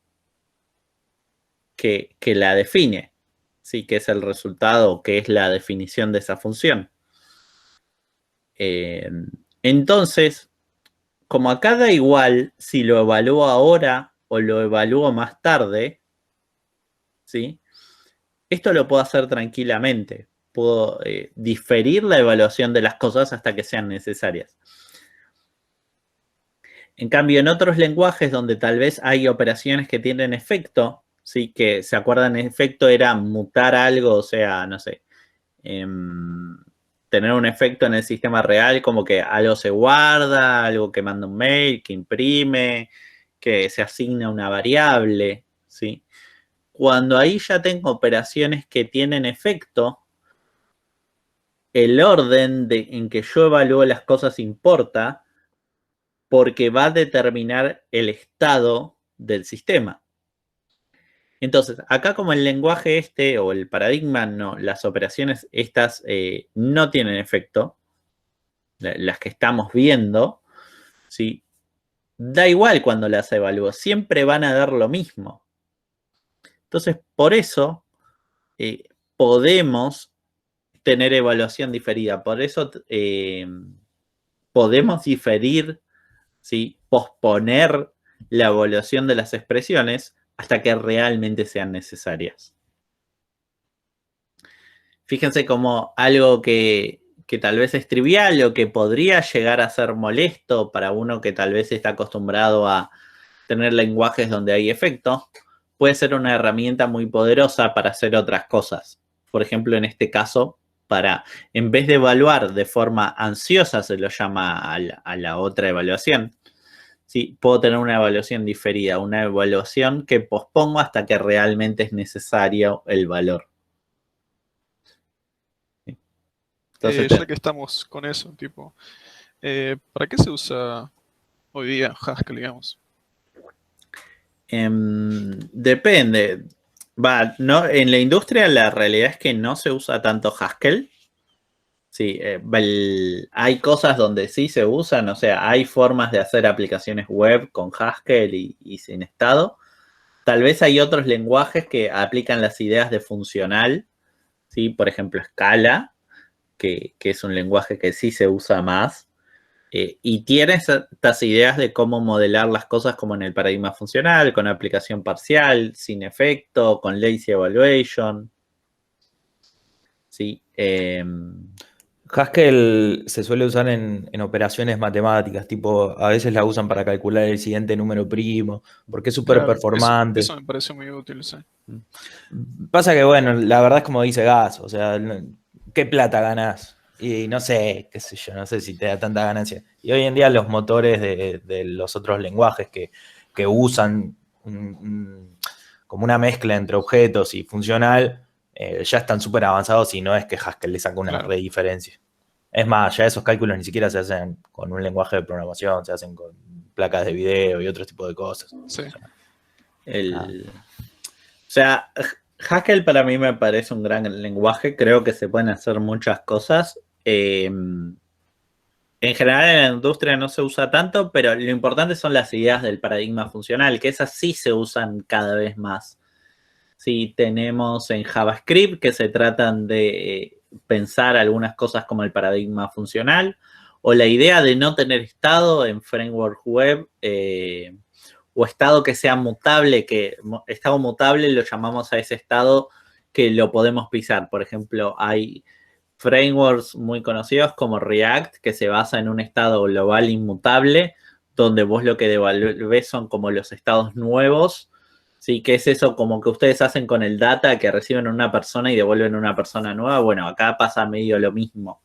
que la define, ¿sí? Que es el resultado, que es la definición de esa función. Entonces, como acá da igual si lo evalúo ahora o lo evalúo más tarde, ¿sí? Esto lo puedo hacer tranquilamente. Puedo diferir la evaluación de las cosas hasta que sean necesarias. En cambio, en otros lenguajes donde tal vez hay operaciones que tienen efecto, ¿sí? Que se acuerdan, el efecto era mutar algo, o sea, no sé, tener un efecto en el sistema real, como que algo se guarda, algo que manda un mail, que imprime, que se asigna una variable, ¿sí? Cuando ahí ya tengo operaciones que tienen efecto, el orden en que yo evalúo las cosas importa porque va a determinar el estado del sistema. Entonces, acá como el lenguaje o el paradigma, no, las operaciones estas no tienen efecto, las que estamos viendo, ¿sí? Da igual cuando las evalúo, siempre van a dar lo mismo. Entonces, por eso podemos tener evaluación diferida, por eso podemos diferir, ¿sí? Posponer la evaluación de las expresiones hasta que realmente sean necesarias. Fíjense como algo que tal vez es trivial o que podría llegar a ser molesto para uno que tal vez está acostumbrado a tener lenguajes donde hay efecto, puede ser una herramienta muy poderosa para hacer otras cosas. Por ejemplo, en este caso, en vez de evaluar de forma ansiosa, se lo llama a la otra evaluación, ¿sí? Puedo tener una evaluación diferida, una evaluación que pospongo hasta que realmente es necesario el valor. ¿Sí? Entonces, Ya que estamos con eso, tipo, ¿para qué se usa hoy día Haskell, digamos? Depende. No, en la industria la realidad es que no se usa tanto Haskell. Sí, hay cosas donde sí se usan, o sea, hay formas de hacer aplicaciones web con Haskell y sin estado. Tal vez hay otros lenguajes que aplican las ideas de funcional, ¿sí? Por ejemplo, Scala, que es un lenguaje que sí se usa más. Y tiene estas ideas de cómo modelar las cosas como en el paradigma funcional, con aplicación parcial, sin efecto, con lazy evaluation. ¿sí? Haskell se suele usar en operaciones matemáticas, tipo, a veces la usan para calcular el siguiente número primo, porque es súper Claro, performante. eso me parece muy útil, sí. Pasa que, bueno, la verdad es como dice Gas, o sea, ¿qué plata ganás? Y no sé, qué sé yo, no sé si te da tanta ganancia. Y hoy en día los motores de los otros lenguajes que usan como una mezcla entre objetos y funcional, ya están súper avanzados y no es que Haskell le saca una Claro. re diferencia. Es más, ya esos cálculos ni siquiera se hacen con un lenguaje de programación, se hacen con placas de video y otro tipo de cosas. Sí. O sea, Haskell para mí me parece un gran lenguaje. Creo que se pueden hacer muchas cosas. En general en la industria no se usa tanto, pero lo importante son las ideas del paradigma funcional, que esas sí se usan cada vez más. Sí, tenemos en JavaScript que se tratan de pensar algunas cosas como el paradigma funcional, o la idea de no tener estado en framework web, o estado que sea mutable, que estado mutable lo llamamos a ese estado que lo podemos pisar. Por ejemplo, hay frameworks muy conocidos como React, que se basa en un estado global inmutable, donde vos lo que devolvés son como los estados nuevos, ¿sí? Que es eso como que ustedes hacen con el data, que reciben una persona y devuelven una persona nueva. Bueno, acá pasa medio lo mismo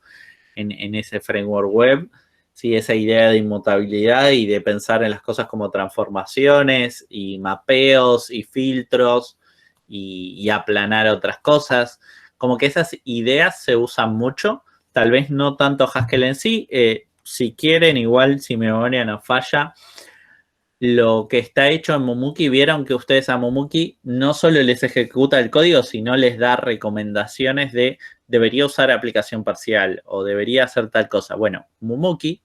en ese framework web, ¿sí? Esa idea de inmutabilidad y de pensar en las cosas como transformaciones y mapeos y filtros y aplanar otras cosas. Como que esas ideas se usan mucho, tal vez no tanto Haskell en sí. Si quieren, igual, si mi memoria no falla, lo que está hecho en Mumuki, vieron que ustedes a Mumuki no solo les ejecuta el código, sino les da recomendaciones de debería usar aplicación parcial o debería hacer tal cosa. Bueno, Mumuki,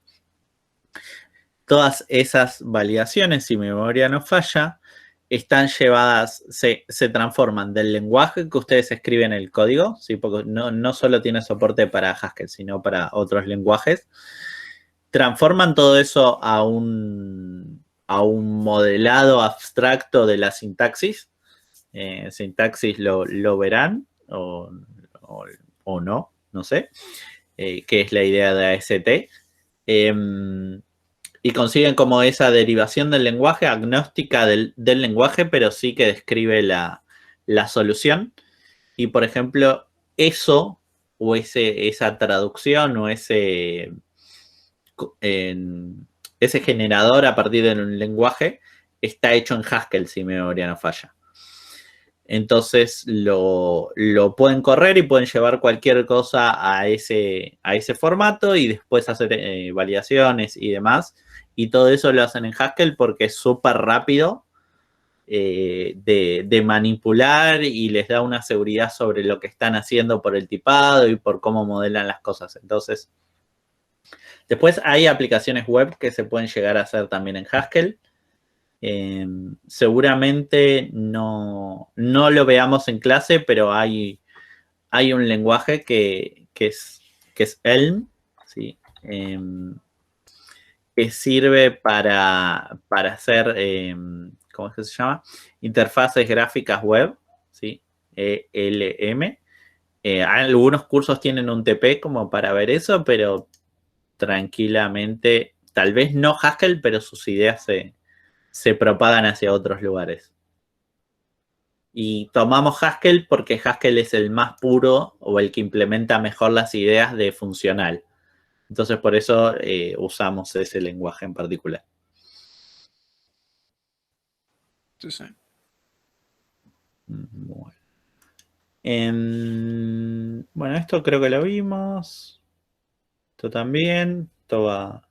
todas esas validaciones, si mi memoria no falla, están llevadas, se transforman del lenguaje que ustedes escriben en el código, ¿sí? Porque no solo tiene soporte para Haskell, sino para otros lenguajes. Transforman todo eso a un modelado abstracto de la sintaxis. Sintaxis lo verán o no sé, que es la idea de AST. Y consiguen como esa derivación del lenguaje, agnóstica del lenguaje, pero sí que describe la solución. Y, por ejemplo, eso, o esa traducción, o ese generador a partir de un lenguaje, está hecho en Haskell, si mi memoria no falla. Entonces lo pueden correr y pueden llevar cualquier cosa a ese formato y después hacer validaciones y demás. Y todo eso lo hacen en Haskell porque es súper rápido de manipular y les da una seguridad sobre lo que están haciendo por el tipado y por cómo modelan las cosas. Entonces, después hay aplicaciones web que se pueden llegar a hacer también en Haskell. Seguramente no lo veamos en clase, pero hay un lenguaje que es Elm, ¿sí? Que sirve para hacer, ¿cómo es que se llama? Interfaces gráficas web, ¿sí? ELM. Algunos cursos tienen un TP como para ver eso, pero tranquilamente, tal vez no Haskell, pero sus ideas se propagan hacia otros lugares. Y tomamos Haskell porque Haskell es el más puro o el que implementa mejor las ideas de funcional. Entonces, por eso usamos ese lenguaje en particular. Sí, sí. Bueno. Bueno, esto creo que lo vimos. Esto también. Esto va.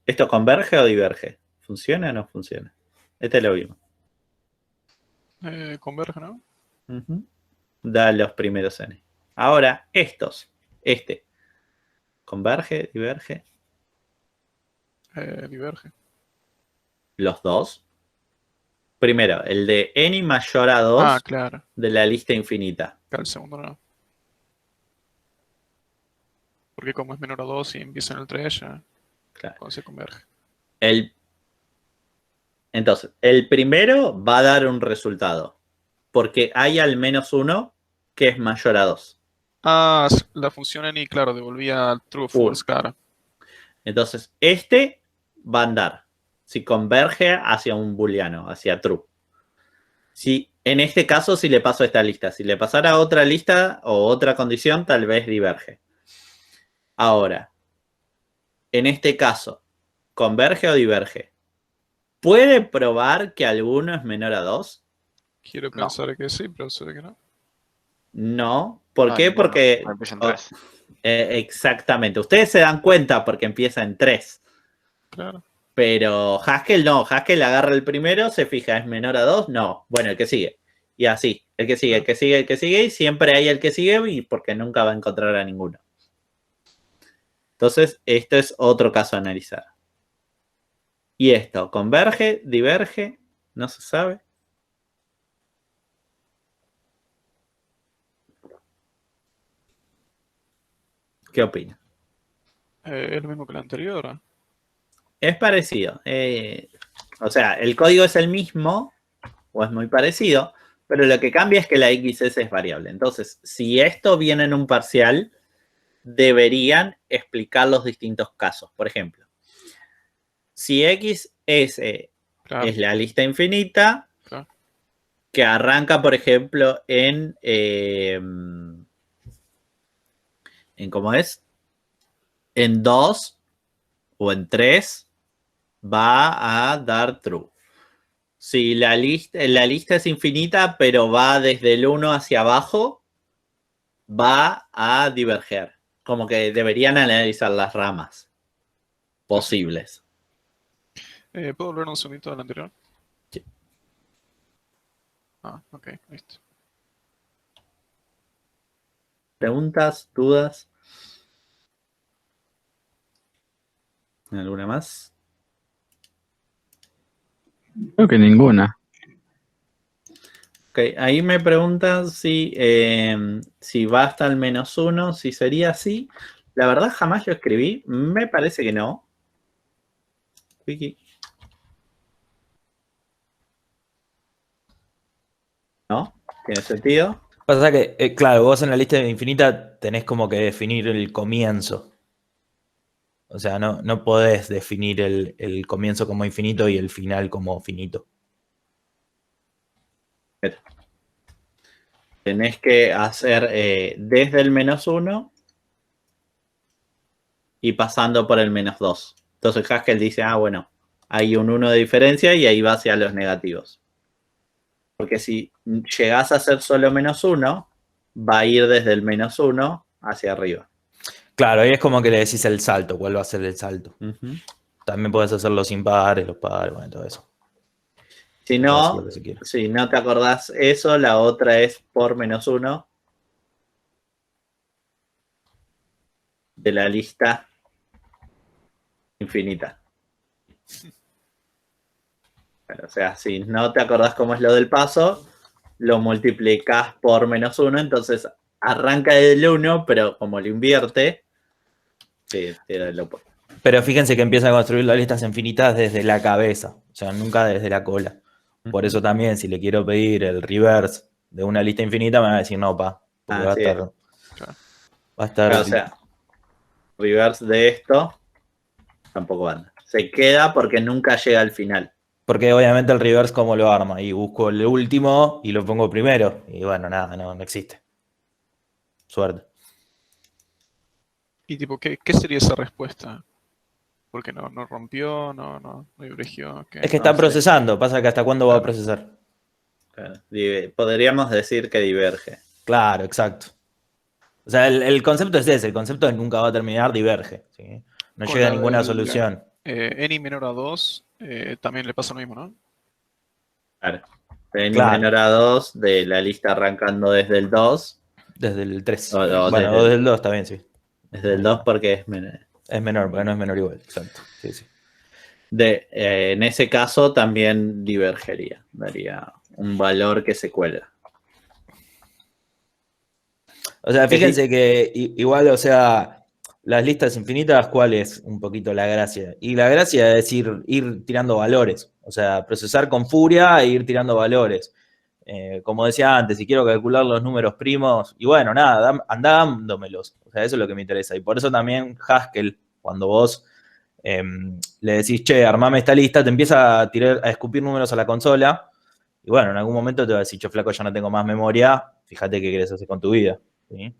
¿Esto converge o diverge? ¿Funciona o no funciona? Este lo vimos. Converge, ¿no? Da los primeros N. Ahora, estos. ¿Converge? ¿Diverge? Diverge. ¿Los dos? Primero, el de N mayor a 2 claro. de la lista infinita. Claro, el segundo no. Porque como es menor a 2 y empieza en el 3 ya. Claro. Cuando se converge. Entonces, el primero va a dar un resultado. Porque hay al menos uno que es mayor a 2. Ah, la función any, claro, devolvía true o false, claro. Entonces, este va a andar si converge hacia un booleano, hacia true. Si, en este caso, si le paso esta lista. Si le pasara a otra lista o otra condición, tal vez diverge. Ahora, en este caso, ¿converge o diverge? ¿Puede probar que alguno es menor a 2? Quiero pensar que sí, pero sé que no. No. ¿Por qué? Porque... exactamente. Ustedes se dan cuenta porque empieza en 3. Claro. Pero Haskell no. Haskell agarra el primero, se fija, ¿es menor a 2? No. Bueno, el que sigue. Y así. El que sigue, el que sigue, el que sigue. Y siempre hay el que sigue y porque nunca va a encontrar a ninguno. Entonces, esto es otro caso a analizar. Y esto, ¿converge? ¿Diverge? No se sabe. ¿Qué opina? Es lo mismo que el anterior. Es parecido. O sea, el código es el mismo, o es muy parecido, pero lo que cambia es que la XS es variable. Entonces, si esto viene en un parcial, deberían explicar los distintos casos. Por ejemplo, si XS es la lista infinita, que arranca, por ejemplo, en ¿cómo es? En 2 o en 3 va a dar true. Si la lista es infinita, pero va desde el 1 hacia abajo, va a diverger. Como que deberían analizar las ramas posibles. ¿Puedo volver un segundito al anterior? Sí. Ah, ok, listo. ¿Preguntas? ¿Dudas? ¿Alguna más? Creo que ninguna. Ok, ahí me preguntan si va hasta el -1, si sería así. La verdad jamás lo escribí. Me parece que no. Wiki. ¿No? ¿Tiene sentido? Pasa que, claro, vos en la lista infinita tenés como que definir el comienzo. O sea, no podés definir el comienzo como infinito y el final como finito. Tenés que hacer desde el -1 y pasando por el -2. Entonces Haskell dice, bueno, hay un 1 de diferencia y ahí va hacia los negativos. Porque si llegás a hacer solo -1, va a ir desde el -1 hacia arriba. Claro, ahí es como que le decís el salto, cuál va a ser el salto. También podés hacer los impares, los pares, bueno, todo eso. Si no te acordás eso, la otra es por -1 de la lista infinita. O sea, si no te acordás cómo es lo del paso, lo multiplicás por -1, entonces arranca del 1, pero como lo invierte, te da el opuesto. Pero fíjense que empieza a construir las listas infinitas desde la cabeza, o sea, nunca desde la cola. Por eso también, si le quiero pedir el reverse de una lista infinita, me va a decir no, porque va a estar... O sea, reverse de esto tampoco anda. Se queda porque nunca llega al final. Porque obviamente el reverse, ¿cómo lo arma? Y busco el último y lo pongo primero. Y bueno, nada, no existe. Suerte. Y tipo, ¿qué sería esa respuesta? Porque no rompió, no divergió. Es que está procesando, pasa que hasta cuándo va a procesar. Claro. Podríamos decir que diverge. Claro, exacto. O sea, el concepto es ese, el concepto de nunca va a terminar, diverge. ¿Sí? No llega a ninguna solución. N menor a 2 también le pasa lo mismo, ¿no? Claro. N menor a 2 de la lista arrancando desde el 2. Desde el 3. O desde el 2 está bien, sí. Desde el 2 porque es menor. Es menor, porque no es menor igual, exacto. Sí. En ese caso también divergería. Daría un valor que se cuelga. O sea, fíjense que igual, o sea, las listas infinitas, ¿cuál es un poquito la gracia? Y la gracia es ir tirando valores. O sea, procesar con furia e ir tirando valores. como decía antes, si quiero calcular los números primos, y bueno, nada, anda dándomelos. O sea, eso es lo que me interesa. Y por eso también Haskell, cuando vos le decís, che, armame esta lista, te empieza a tirar, a escupir números a la consola. Y bueno, en algún momento te va a decir, che, flaco, ya no tengo más memoria, fíjate qué querés hacer con tu vida. ¿Sí?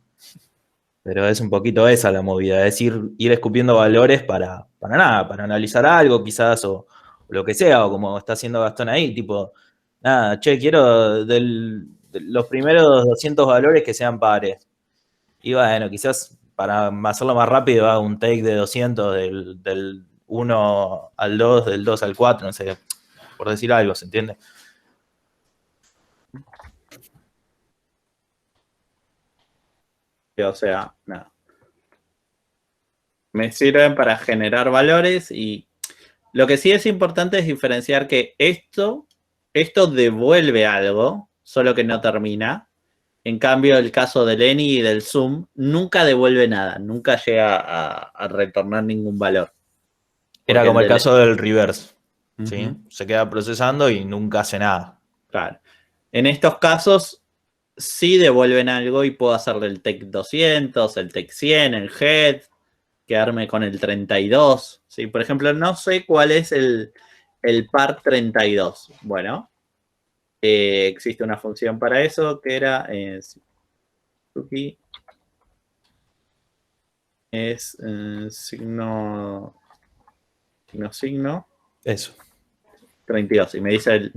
Pero es un poquito esa la movida, es ir escupiendo valores para nada, para analizar algo quizás o lo que sea, o como está haciendo Gastón ahí, tipo, nada, che, quiero de los primeros 200 valores que sean pares. Y bueno, quizás para hacerlo más rápido hago un take de 200 del 1 al 2, del 2 al 4, no sé, por decir algo, ¿se entiende? O sea, nada. Me sirven para generar valores y lo que sí es importante es diferenciar que esto devuelve algo, solo que no termina. En cambio, el caso del ENI y del Zoom nunca devuelve nada, nunca llega a retornar ningún valor. Era como el caso del reverse, ¿sí? Se queda procesando y nunca hace nada. Claro. En estos casos sí devuelven algo y puedo hacerle el TEC 200, el TEC 100, el head, quedarme con el 32. ¿Sí? Por ejemplo, no sé cuál es el par 32. Bueno, existe una función para eso que era es signo. Eso. 32. Y me dice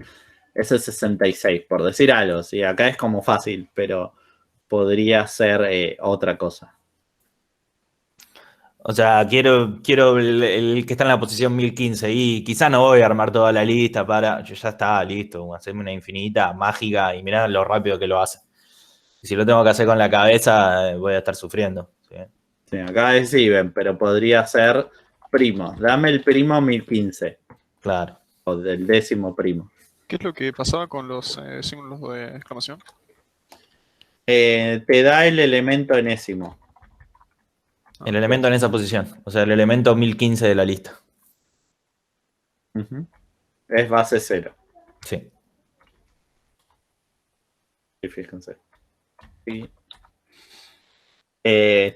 es el 66, por decir algo. ¿Sí? Acá es como fácil, pero podría ser otra cosa. O sea, quiero el que está en la posición 1015 y quizá no voy a armar toda la lista yo ya está, listo, hacerme una infinita mágica y mirá lo rápido que lo hace. Y si lo tengo que hacer con la cabeza, voy a estar sufriendo. ¿Sí? Sí, acá es even, pero podría ser primo. Dame el primo 1015. Claro. O del décimo primo. ¿Qué es lo que pasaba con los símbolos de exclamación? Te da el elemento enésimo. El elemento en esa posición. O sea, el elemento 1015 de la lista. Es base 0. Sí. Y fíjense. Sí.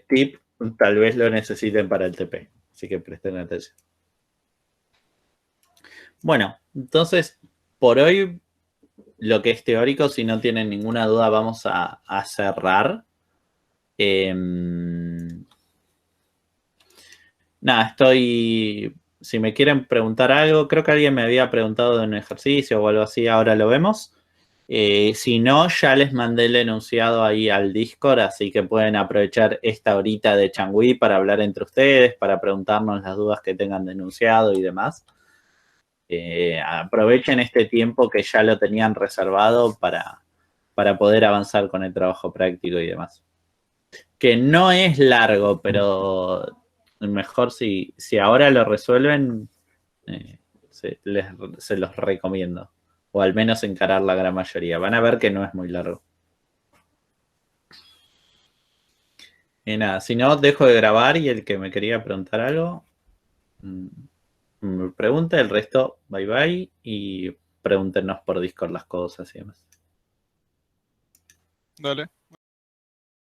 Tip, tal vez lo necesiten para el TP. Así que presten atención. Bueno, entonces, por hoy, lo que es teórico, si no tienen ninguna duda, vamos a cerrar. Nada, si me quieren preguntar algo, creo que alguien me había preguntado de un ejercicio o algo así, ahora lo vemos. Si no, ya les mandé el enunciado ahí al Discord, así que pueden aprovechar esta horita de changüí para hablar entre ustedes, para preguntarnos las dudas que tengan de enunciado y demás. Aprovechen este tiempo que ya lo tenían reservado para poder avanzar con el trabajo práctico y demás. Que no es largo, pero mejor si ahora lo resuelven, se los recomiendo. O al menos encarar la gran mayoría. Van a ver que no es muy largo. Y nada, si no, dejo de grabar y el que me quería preguntar algo, me pregunta. El resto, bye bye. Y pregúntenos por Discord las cosas y demás. Dale.